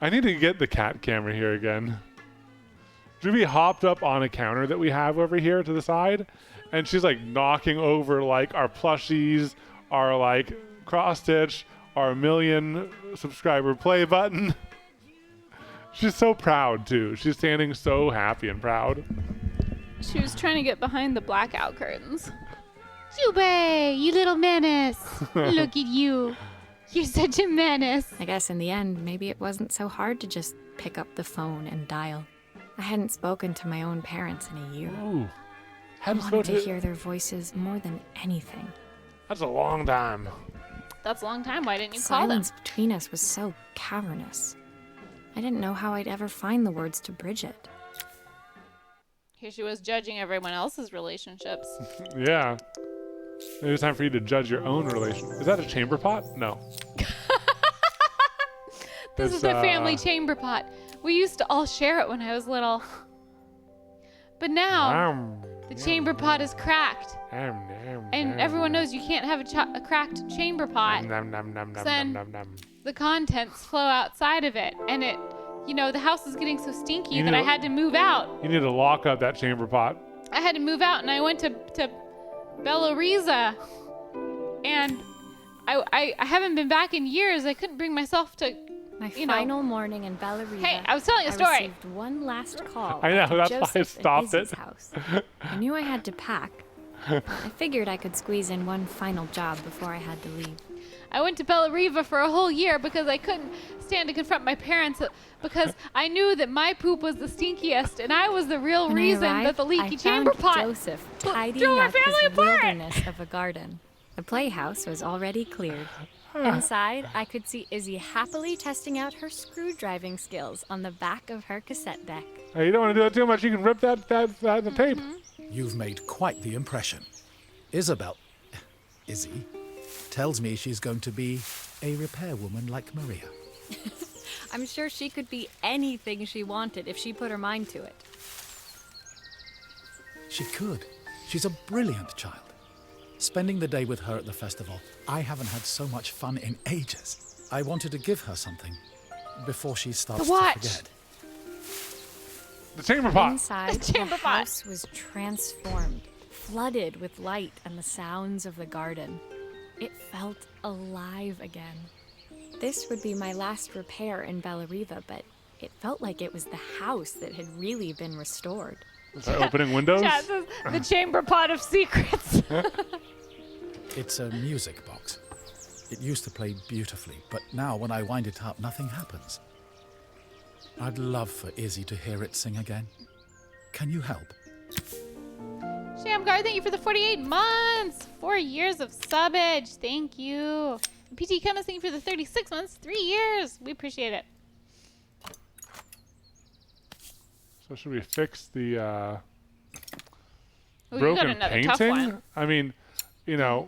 I need to get the cat camera here again. Ruby hopped up on a counter that we have over here to the side, and she's like knocking over like our plushies, our like cross stitch, our million subscriber play button. She's so proud too. She's standing so happy and proud. She was trying to get behind the blackout curtains. Jubei, you little menace. Look at you. You're such a menace. I guess in the end, maybe it wasn't so hard to just pick up the phone and dial. I hadn't spoken to my own parents in a year. Ooh. I wanted to hear their voices more than anything. That's a long time. That's a long time. Why didn't you call them? Silence between us was so cavernous. I didn't know how I'd ever find the words to bridge it. Here she was judging everyone else's relationships. Yeah. Maybe it's time for you to judge your own relation. Is that a chamber pot? No. This is the family chamber pot. We used to all share it when I was little. But now, the chamber pot is cracked. And everyone knows you can't have a cracked chamber pot. Then the contents flow outside of it. And it, the house is getting so stinky that I had to move out. You need to lock up that chamber pot. I had to move out, and I went to Bella Riza. And I haven't been back in years. I couldn't bring myself to, My final morning in Bella Riza, Hey, I was telling a I story. received one last call. I know, to that's why I Joseph stopped and Izzy's it. House. I knew I had to pack. But I figured I could squeeze in one final job before I had to leave. I went to Bella Riva for a whole year because I couldn't stand to confront my parents because I knew that my poop was the stinkiest and I was the real When I reason that arrived, the leaky I chamber found pot Joseph threw tidying our up family his apart. wilderness of a garden. The playhouse was already cleared. Inside, I could see Izzy happily testing out her screw-driving skills on the back of her cassette deck. Hey, you don't want to do it too much. You can rip the tape. You've made quite the impression. Izzy, tells me she's going to be a repairwoman like Maria. I'm sure she could be anything she wanted if she put her mind to it. She could. She's a brilliant child. Spending the day with her at the festival, I haven't had so much fun in ages. I wanted to give her something before she starts to watch. forget. The chamber pot. Inside, The chamber the pot. house was transformed, flooded with light and the sounds of the garden. It felt alive again. This would be my last repair in Bella Riva, but it felt like it was the house that had really been restored. Start opening windows. Chat says, the chamber pot of secrets. It's a music box. It used to play beautifully, but now when I wind it up, nothing happens. I'd love for Izzy to hear it sing again. Can you help? Shamgar, thank you for the 48 months. 4 years of subbage. Thank you. PT Chemist, thank you for the 36 months. 3 years. We appreciate it. So should we fix the Ooh, you got broken another tough painting? one. I mean, I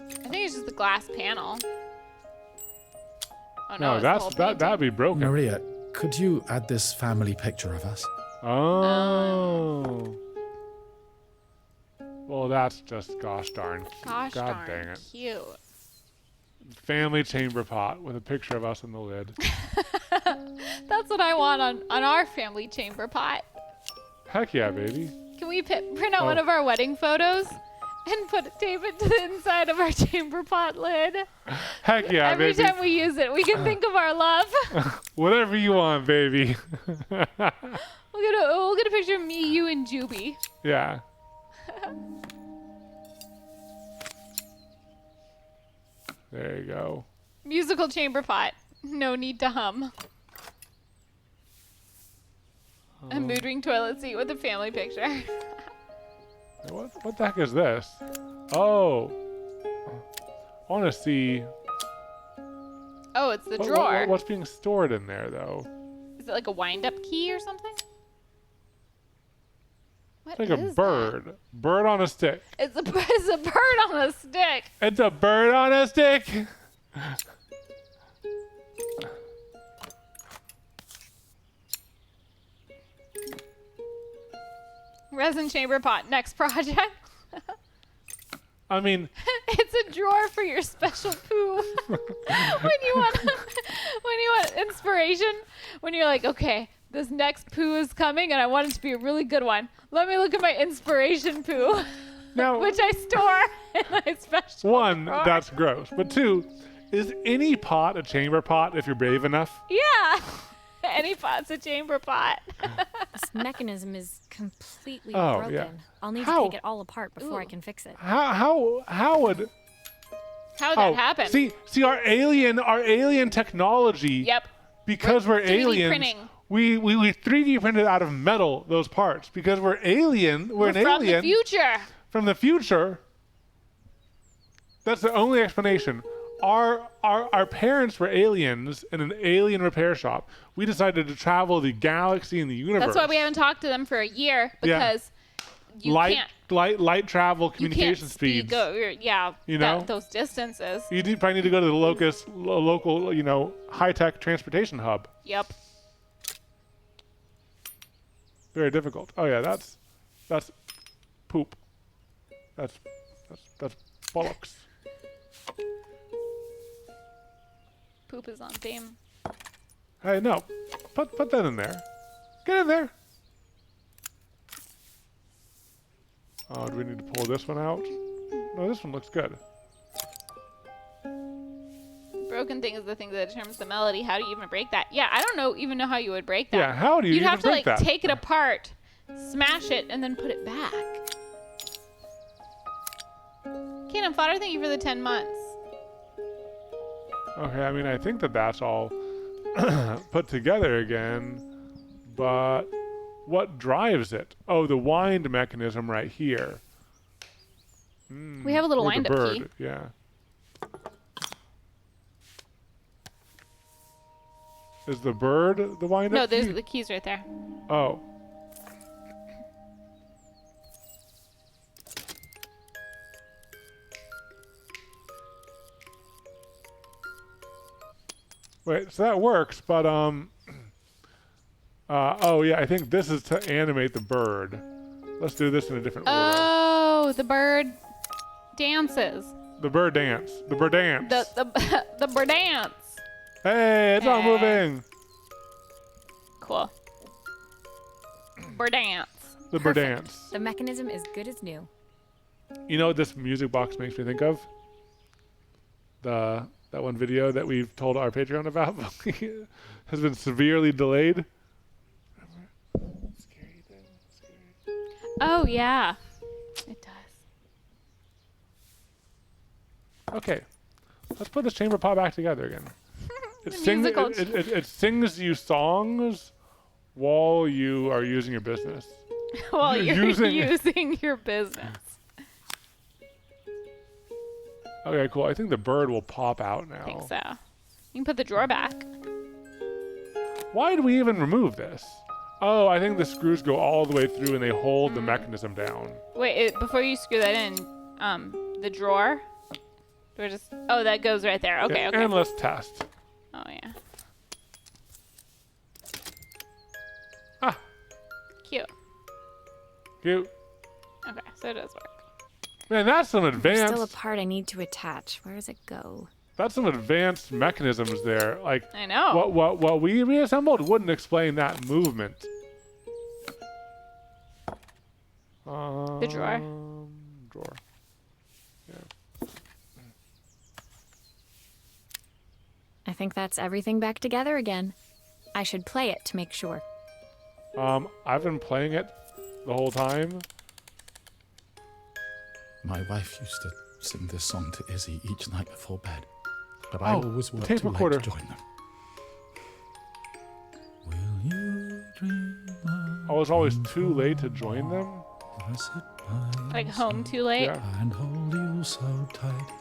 think it's just the glass panel. Oh, no, it's the whole that'd painting. be broken. Maria, could you add this family picture of us? Oh. Well, that's just gosh darn. Gosh God darn dang it. cute. Family chamber pot with a picture of us in the lid. That's what I want on our family chamber pot. Heck yeah, baby. Can we print out one Oh. of our wedding photos and tape it to the inside of our chamber pot lid? Heck yeah, Every baby. time we use it, we can think of our love. Whatever you want, baby. We'll get a picture of me, you, and Juby. Yeah. There you go. Musical chamber pot. No need to hum. A mood ring toilet seat with a family picture. What the heck is this? Oh. I want to see. Oh, it's the drawer. What's being stored in there, though? Is it like a wind-up key or something? What It's like a is bird. that? Bird on a stick. It's a bird on a stick. It's a bird on a stick. Resin chamber pot. Next project. I mean, It's a drawer for your special poo. when you want inspiration, when you're like, okay, this next poo is coming and I want it to be a really good one. Let me look at my inspiration poo, now, which I store in my special one, drawer. that's gross. But two, is any pot a chamber pot if you're brave enough? Yeah. Any pot's a chamber pot. This mechanism is completely Oh, broken. yeah. I'll need How? to take it all apart before I can fix it. How would How would that happen? See our alien technology. Yep. Because we're 3D aliens, printing. we 3D printed out of metal those parts because we're alien. We're an from alien the future. from the future. That's the only explanation. Our parents were aliens in an alien repair shop. We decided to travel the galaxy and the universe. That's why we haven't talked to them for a year, Yeah. because you can't light travel you communication can't speeds. You know? those distances. You probably need to go to the local, high-tech transportation hub. Yep. Very difficult. Oh yeah, that's poop. That's bollocks. Poop is on theme. Hey, no, put that in there. Get in there. Oh, do we need to pull this one out? No, this one looks good. Broken thing is the thing that determines the melody. How do you even break that? Yeah, I don't even know how you would break that. Yeah, how do you You'd even have to break that? take it apart, smash it, and then put it back. Cannon Fodder, thank you for the 10 months. Okay, I mean, I think that's all put together again, but what drives it? Oh, the wind mechanism right here. We have a little Or the wind-up key. bird, yeah. Is the bird the wind-up No, there's key? the keys right there. Oh. Wait, so that works, but oh yeah, I think this is to animate the bird. Let's do this in a different order. Oh, the bird dances. The bird dance. The bird dance. The bird dance. Hey, it's all Hey. moving. Cool. Bird dance. The bird Perfect. dance. The mechanism is good as new. You know what this music box makes me think of? That one video that we've told our Patreon about has been severely delayed. Scary thing. Scary. Oh yeah, it does. Okay, let's put this chamber pot back together again. It The sings. musical It sings you songs while you are using your business. While you're Using- using your business. Okay, cool. I think the bird will pop out now. I think so. You can put the drawer back. Why do we even remove this? Oh, I think the screws go all the way through and they hold the mechanism down. Wait, before you screw that in, the drawer. Do I just? Oh, that goes right there. Okay, Yeah, okay. And let's test. Oh yeah. Ah, Cute. cute. Okay, so it does work. Man, that's some There's still a advanced. part I need to attach. Where does it go? That's some advanced mechanisms there. Like, I know. what we reassembled wouldn't explain that movement. The drawer. Drawer. Yeah. I think that's everything back together again. I should play it to make sure. I've been playing it the whole time. My wife used to sing this song to Izzy each night before bed, but I Oh, always worked tape too recorder. late to join them. Will you dream I was always too late to join them. I sit by Like your home side too late. Yeah. and hold you so tight?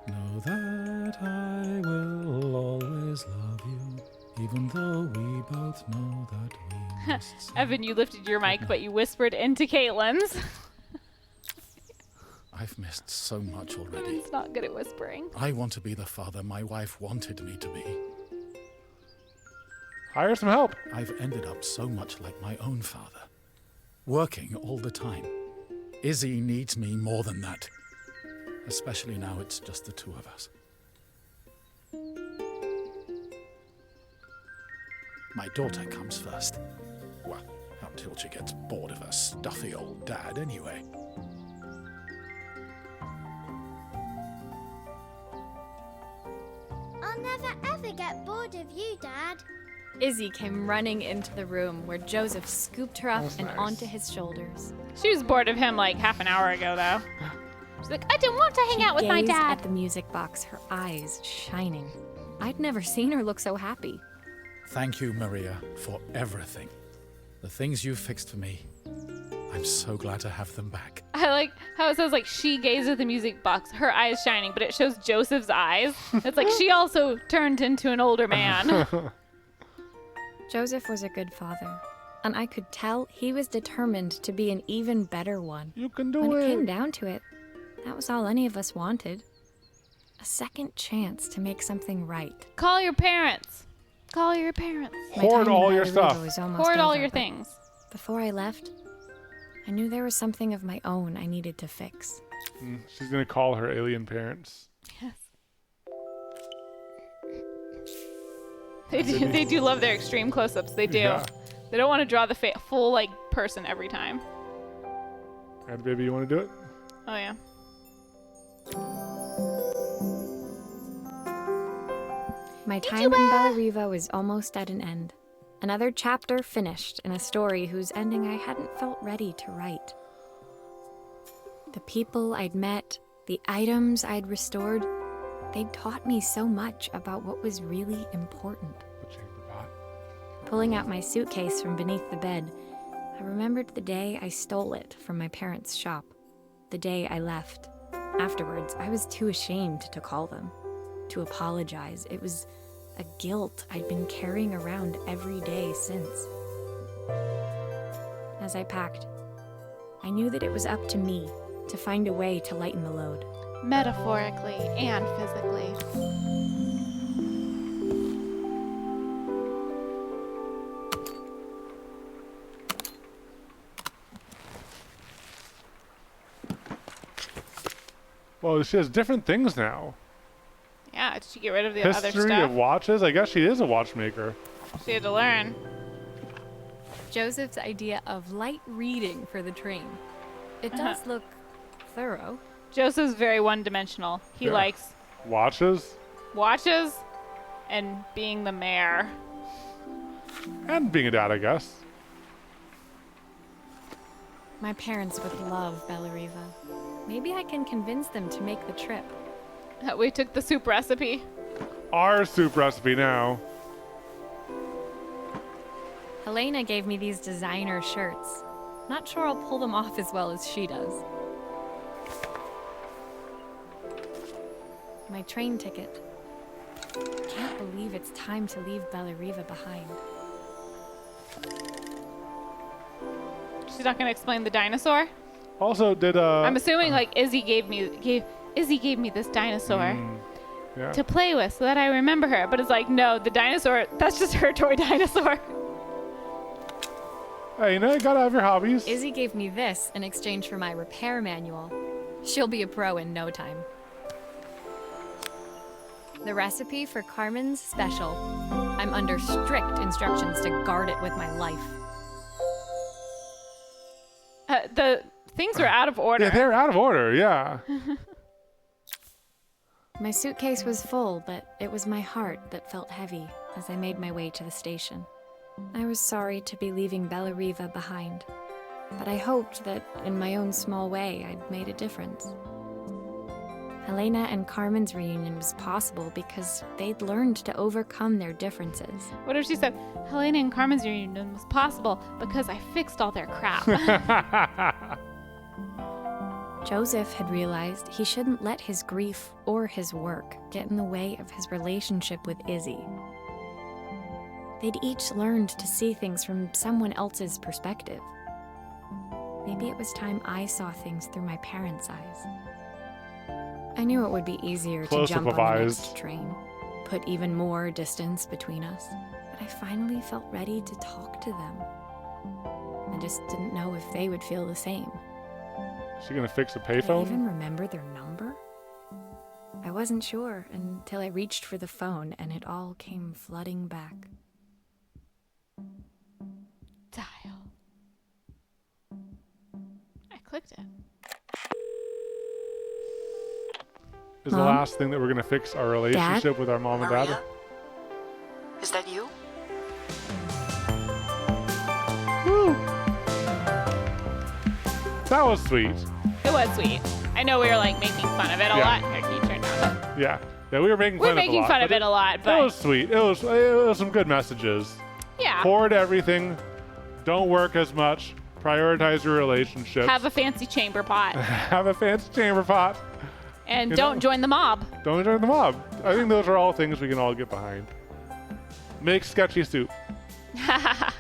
Know that I will always love you, even though we both know that we must say Evan, you lifted your mic, but you whispered into Katelyn's. I've missed so much already. Evan's not good at whispering. I want to be the father my wife wanted me to be. Hire some help. I've ended up so much like my own father, working all the time. Izzy needs me more than that, especially now it's just the two of us. My daughter comes first. Well, until she gets bored of her stuffy old dad anyway. I'll never ever get bored of you, Dad. Izzy came running into the room where Joseph scooped her up That's and nice. onto his shoulders. She was bored of him like half an hour ago, though. She's like, I didn't want to hang She out with my gazed dad. at the music box, her eyes shining. I'd never seen her look so happy. Thank you, Maria, for everything. The things you fixed for me. I'm so glad to have them back. I like how it says like she gazed at the music box, her eyes shining, but it shows Joseph's eyes. It's like she also turned into an older man. Joseph was a good father, and I could tell he was determined to be an even better one. You can do When it came it. down to it, that was all any of us wanted. A second chance to make something right. Call your parents. Call your parents. My Hoard time in all your Valley stuff. River was almost Hoard all over, your but things. Before I left, I knew there was something of my own I needed to fix. She's gonna call her alien parents. Yes. They do love their extreme close-ups. They do. Yeah. They don't want to draw the full like person every time. And baby, you want to do it? Oh yeah. My time in Bella Riva was almost at an end. Another chapter finished in a story whose ending I hadn't felt ready to write. The people I'd met, the items I'd restored, they'd taught me so much about what was really important. The chamber pot. Pulling out my suitcase from beneath the bed, I remembered the day I stole it from my parents' shop, the day I left. Afterwards, I was too ashamed to call them, to apologize. It was a guilt I'd been carrying around every day since. As I packed, I knew that it was up to me to find a way to lighten the load. Metaphorically and physically. Well, she has different things now. Yeah, did she get rid of the other History stuff? of watches. I guess she is a watchmaker. She had to learn. Joseph's idea of light reading for the train. It does look thorough. Joseph's very one-dimensional. He Yeah. likes Watches watches and being the mayor. and being a dad, I guess. My parents would love Bella Riva. Maybe I can convince them to make the trip. We took the soup recipe. Our soup recipe now. Helena gave me these designer shirts. Not sure I'll pull them off as well as she does. My train ticket. Can't believe it's time to leave Bella Riva behind. She's not gonna explain the dinosaur. Also, did I'm assuming like Izzy gave me this dinosaur yeah. to play with so that I remember her. But it's like, no, the dinosaur, that's just her toy dinosaur. Hey, you know, you gotta have your hobbies. Izzy gave me this in exchange for my repair manual. She'll be a pro in no time. The recipe for Carmen's special. I'm under strict instructions to guard it with my life. The things were out of order. Yeah, they're out of order, yeah. My suitcase was full, but it was my heart that felt heavy as I made my way to the station. I was sorry to be leaving Bella Riva behind, but I hoped that in my own small way I'd made a difference. Helena and Carmen's reunion was possible because they'd learned to overcome their differences. What if she said, Helena and Carmen's reunion was possible because I fixed all their crap? Joseph had realized he shouldn't let his grief or his work get in the way of his relationship with Izzy. They'd each learned to see things from someone else's perspective. Maybe it was time I saw things through my parents' eyes. I knew it would be easier to jump on the next train, put even more distance between us, but I finally felt ready to talk to them. I just didn't know if they would feel the same. Is she gonna fix a Did I payphone? even remember their number? I wasn't sure until I reached for the phone and it all came flooding back. Dial. I clicked it. Is the Mom? last thing that we're gonna fix our relationship with our mom and dad? Maria? Is that you? Woo! That was sweet. It was sweet. I know we were like making fun of it a lot. Here, can you turn down? Yeah, we were making We're fun of it a making lot. fun of but it a lot, It but was sweet. It was some good messages. yeah. Hoard everything. Don't work as much. Prioritize your relationships. Have a fancy chamber pot. Have a fancy chamber pot. And You don't know. join the mob. Don't join the mob. I think those are all things we can all get behind. Make sketchy soup. Yeah,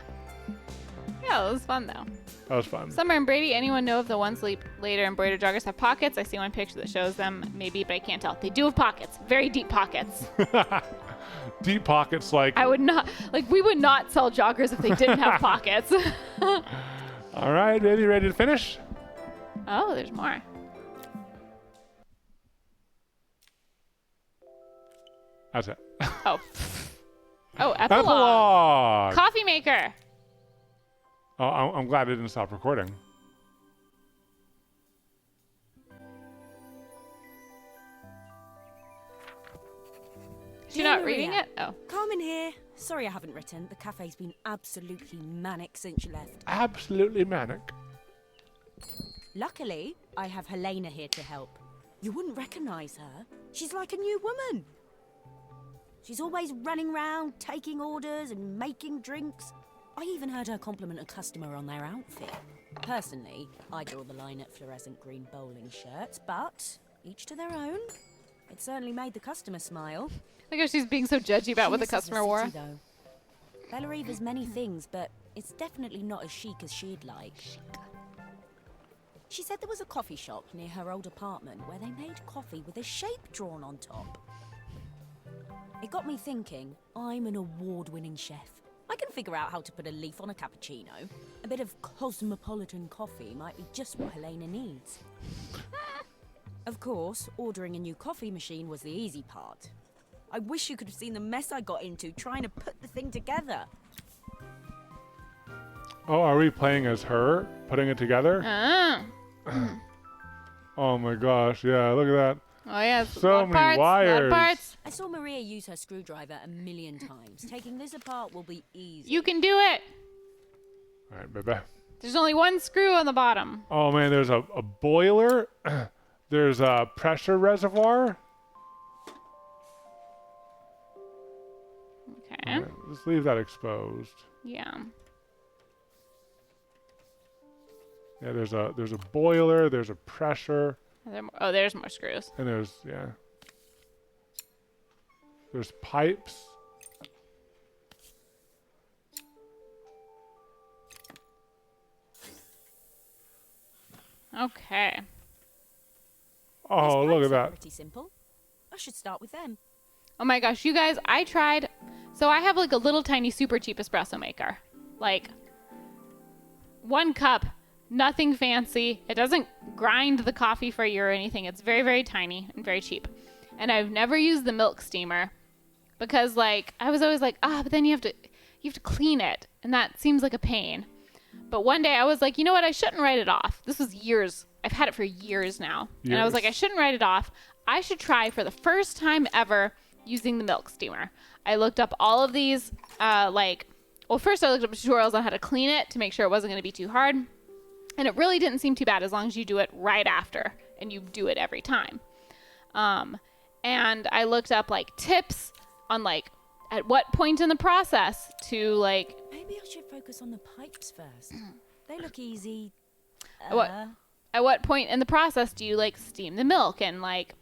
it was fun though. That was fun. Summer and Brady, anyone know if the One Sleep Later embroidered joggers have pockets? I see one picture that shows them, maybe, but I can't tell. They do have pockets. Very deep pockets. Deep pockets like... I would not, like, we would not sell joggers if they didn't have pockets. All right, baby, ready to finish? Oh, there's more. That's it. Oh. Oh, epilogue. Epilogue. Coffee maker. Oh, I'm glad I didn't stop recording. You're not reading it? Oh. Carmen here. Sorry I haven't written. The cafe's been absolutely manic since you left. Absolutely manic. Luckily, I have Helena here to help. You wouldn't recognize her. She's like a new woman. She's always running around, taking orders and making drinks. I even heard her compliment a customer on their outfit. Personally, I draw the line at fluorescent green bowling shirts, but each to their own. It certainly made the customer smile. Look how she's being so judgy about what the She misses customer wore. city, though. Bella Riva's many things, but it's definitely not as chic as she'd like. She said there was a coffee shop near her old apartment where they made coffee with a shape drawn on top. It got me thinking, I'm an award-winning chef. I can figure out how to put a leaf on a cappuccino. A bit of cosmopolitan coffee might be just what Helena needs. Of course, ordering a new coffee machine was the easy part. I wish you could have seen the mess I got into trying to put the thing together. Oh, are we playing as her? Putting it together? Ah. Oh my gosh, yeah, look at that. Oh, yeah. So many parts, wires. Parts. I saw Maria use her screwdriver a million times. Taking this apart will be easy. You can do it. All right, baby. There's only one screw on the bottom. Oh man, there's a boiler. There's a pressure reservoir. Okay. All right, let's leave that exposed. Yeah. Yeah, there's a boiler. There's a pressure. Oh, there's more screws. And there's there's pipes. Okay. Oh, These look at pipes are that. Pretty simple. I should start with them. Oh my gosh, you guys, I tried. So I have like a little tiny super cheap espresso maker. Like 1 cup, nothing fancy. It doesn't grind the coffee for you or anything. It's very, very tiny and very cheap. And I've never used the milk steamer because like I was always like, but then you have to clean it, and that seems like a pain. But one day I was like, you know what? I shouldn't write it off. This was years. I've had it for years now. And I was like, I shouldn't write it off. I should try for the first time ever using the milk steamer. I looked up all of these, first I looked up tutorials on how to clean it to make sure it wasn't going to be too hard. And it really didn't seem too bad as long as you do it right after and you do it every time. And I looked up like tips on like at what point in the process to like. Maybe I should focus on the pipes first. They look easy. At what point in the process do you like steam the milk and like,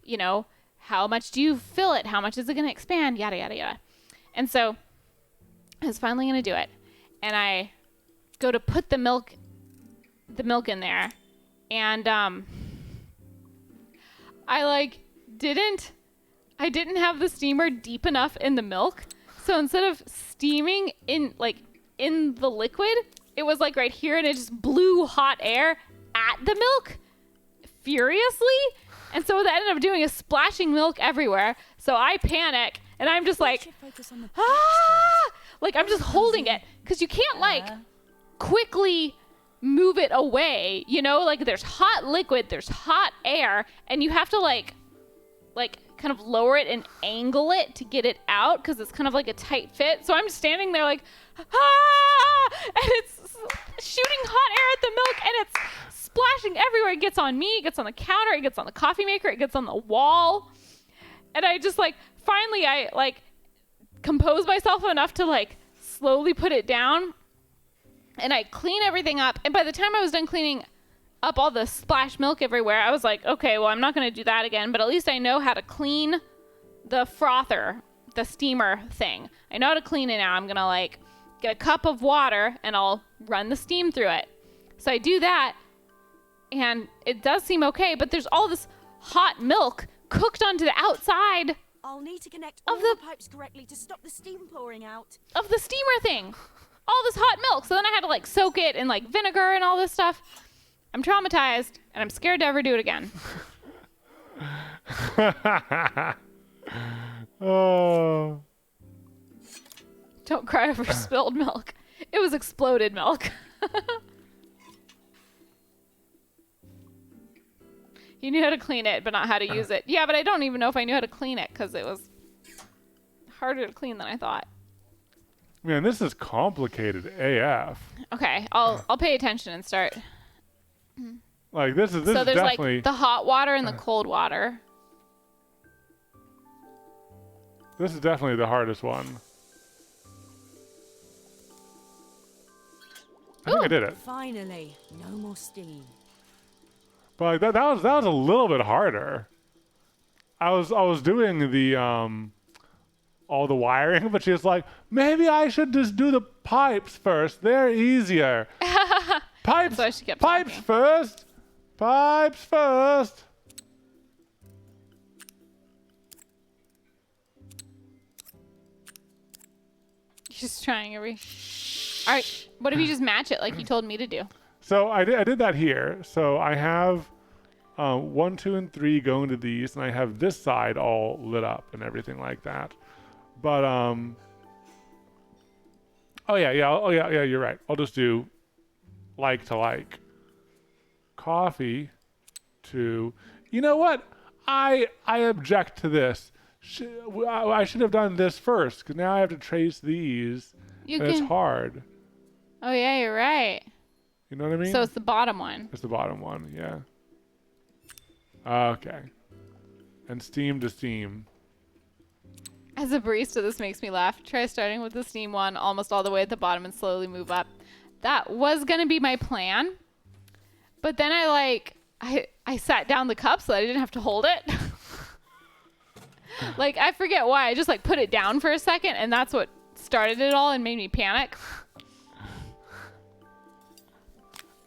you know, how much do you fill it? How much is it going to expand? Yada, yada, yada. And so I was finally going to do it. And I go to put the milk in there. And I didn't have the steamer deep enough in the milk. So instead of steaming in the liquid, it was like right here and it just blew hot air at the milk furiously. And so what that ended up doing is splashing milk everywhere. So I panic and I'm just like, like I'm just holding it because you can't like quickly move it away, you know, like there's hot liquid, there's hot air, and you have to like kind of lower it and angle it to get it out because it's kind of like a tight fit. So I'm standing there like, and it's shooting hot air at the milk and it's splashing everywhere. It gets on me, it gets on the counter, it gets on the coffee maker, it gets on the wall. And I just like, finally I like compose myself enough to like slowly put it down and I clean everything up. And by the time I was done cleaning up all the splash milk everywhere, I was like, okay, well, I'm not going to do that again, but at least I know how to clean the frother, the steamer thing. I know how to clean it now. I'm going to like get a cup of water and I'll run the steam through it. So I do that and it does seem okay, but there's all this hot milk cooked onto the outside. I'll need to connect all the pipes correctly to stop the steam pouring out. Of the steamer thing. All this hot milk. So then I had to like soak it in like vinegar and all this stuff. I'm traumatized and I'm scared to ever do it again. Oh. Don't cry over spilled milk. It was exploded milk. You knew how to clean it, but not how to use it. Yeah, but I don't even know if I knew how to clean it because it was harder to clean than I thought. Man, this is complicated AF. Okay, I'll pay attention and start. Like this is so there's definitely like the hot water and the cold water. This is definitely the hardest one. I think I did it. Finally, no more steam. But like that was a little bit harder. I was doing the all the wiring, but she was like, maybe I should just do the pipes first. They're easier. Pipes, so she kept pipes talking. first. Pipes first. She's trying every. All right, what if you just match it like you told me to do? So I did that here. So I have 1, 2, and 3 going to these, and I have this side all lit up and everything like that. But oh yeah, you're right. I'll just do like to like. Coffee to, you know what? I object to this. I should have done this first because now I have to trace these. It's hard. Oh yeah, you're right. You know what I mean? So it's the bottom one. It's the bottom one, yeah. Okay. And steam to steam. As a barista, this makes me laugh. Try starting with the steam one almost all the way at the bottom and slowly move up. That was going to be my plan. But then I sat down the cup so that I didn't have to hold it. Like, I forget why. I just like put it down for a second and that's what started it all and made me panic.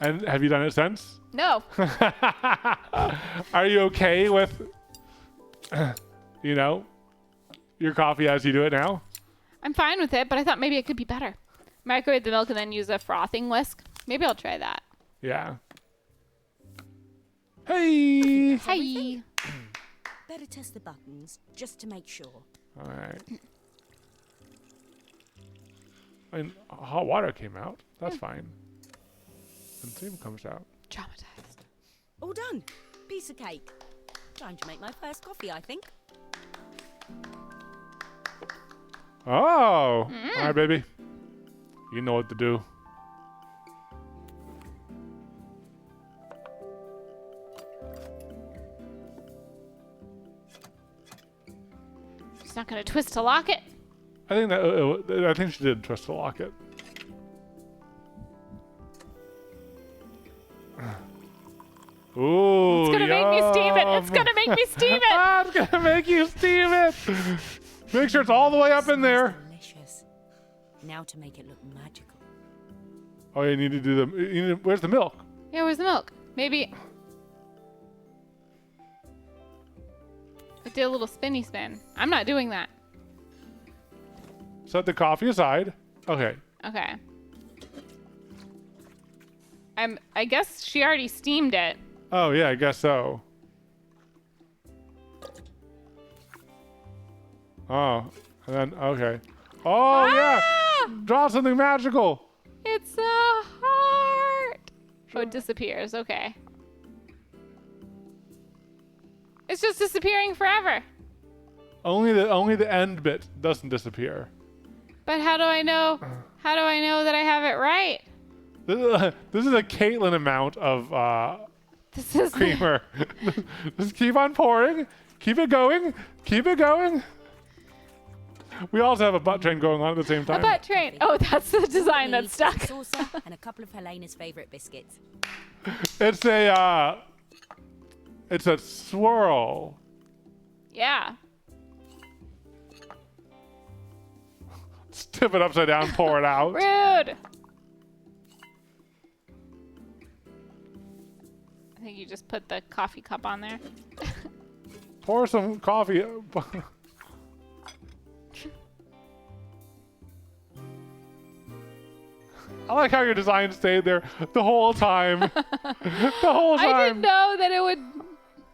And have you done it since? No. Are you okay with, your coffee as you do it now? I'm fine with it, but I thought maybe it could be better. Microwave the milk and then use a frothing whisk. Maybe I'll try that. Yeah. Hey! Hey! better test the buttons, just to make sure. All right. I mean, hot water came out. That's fine. And steam comes out. Traumatized. All done. Piece of cake. Time to make my first coffee, I think. Oh! All right, baby. You know what to do. She's not gonna twist to lock it. I think I think she did twist to lock it. Ooh, It's gonna make me steam it. It's gonna make me steam it. It's gonna make you steam it. Make sure it's all the way up in there. Delicious. Now to make it look magical. Oh, you need to do where's the milk? Yeah, where's the milk? Maybe. I did a little spinny spin. I'm not doing that. Set the coffee aside. Okay. Okay. I guess she already steamed it. Oh yeah, I guess so. Oh, and then okay. Oh yeah, draw something magical. It's a heart. Oh, it disappears. Okay. It's just disappearing forever. Only the end bit doesn't disappear. But how do I know? How do I know that I have it right? This is a Katelyn amount of This is creamer. Just keep on pouring. Keep it going. Keep it going. We also have a butt train going on at the same a time. butt train. Oh, that's the design Need that's stuck. some salsa and a couple of Helena's favorite biscuits. It's a swirl. Yeah. Tip it upside down, pour it out. Rude. I think you just put the coffee cup on there. Pour some coffee. I like how your design stayed there the whole time. The whole time. I didn't know that it would.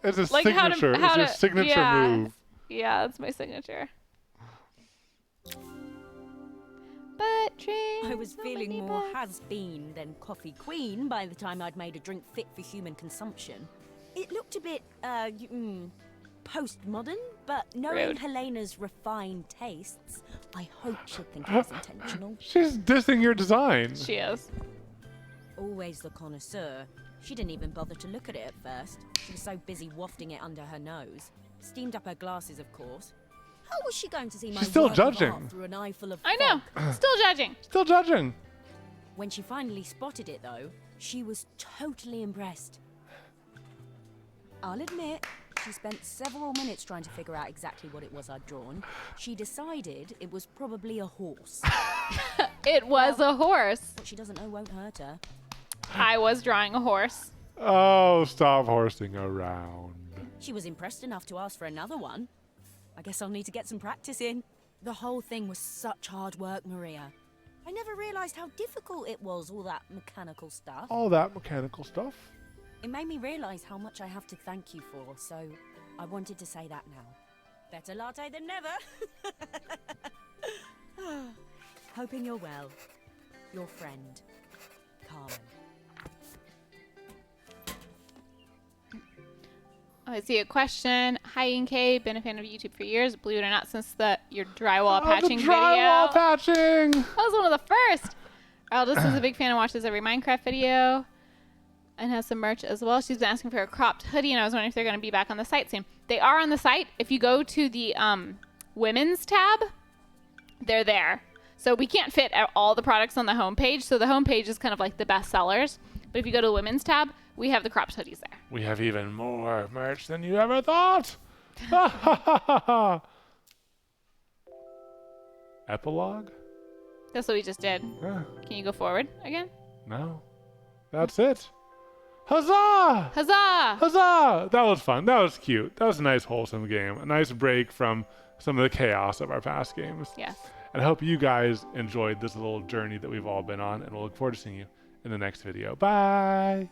It's a like signature. How It's your to, signature yeah. move. Yeah, that's my signature. Butt train. I was feeling more has-been than coffee queen by the time I'd made a drink fit for human consumption. It looked a bit, postmodern, but knowing Rude. Helena's refined tastes, I hope she'd think it was intentional. She's dissing your design. She is. Always the connoisseur. She didn't even bother to look at it at first. She was so busy wafting it under her nose. Steamed up her glasses, of course. How was she going to see my She's still work of judging. art through an eye full of I know. fog? Still judging. Still judging. When she finally spotted it, though, she was totally impressed. I'll admit, she spent several minutes trying to figure out exactly what it was I'd drawn. She decided it was probably a horse. It was a horse. What she doesn't know won't hurt her. I was drawing a horse. Oh, stop horsing around. She was impressed enough to ask for another one. I guess I'll need to get some practice in. The whole thing was such hard work, Maria. I never realized how difficult it was, all that mechanical stuff. All that mechanical stuff. It made me realize how much I have to thank you for, so I wanted to say that now. Better latte than never. Hoping you're well. Your friend, Carmen. I see a question. Hi, Inkay. Been a fan of YouTube for years. Believe it or not, since your drywall patching the drywall video. patching. That was one of the first. Our eldest is a big fan and watches every Minecraft video and has some merch as well. She's been asking for a cropped hoodie, and I was wondering if they're going to be back on the site soon. They are on the site. If you go to the women's tab, they're there. So we can't fit all the products on the homepage. So the homepage is kind of like the best sellers. But if you go to the women's tab, we have the cropped hoodies there. We have even more merch than you ever thought. Epilogue? That's what we just did. Yeah. Can you go forward again? No. That's it. Huzzah! Huzzah! Huzzah! That was fun. That was cute. That was a nice, wholesome game. A nice break from some of the chaos of our past games. Yes. And I hope you guys enjoyed this little journey that we've all been on, and we'll look forward to seeing you in the next video. Bye!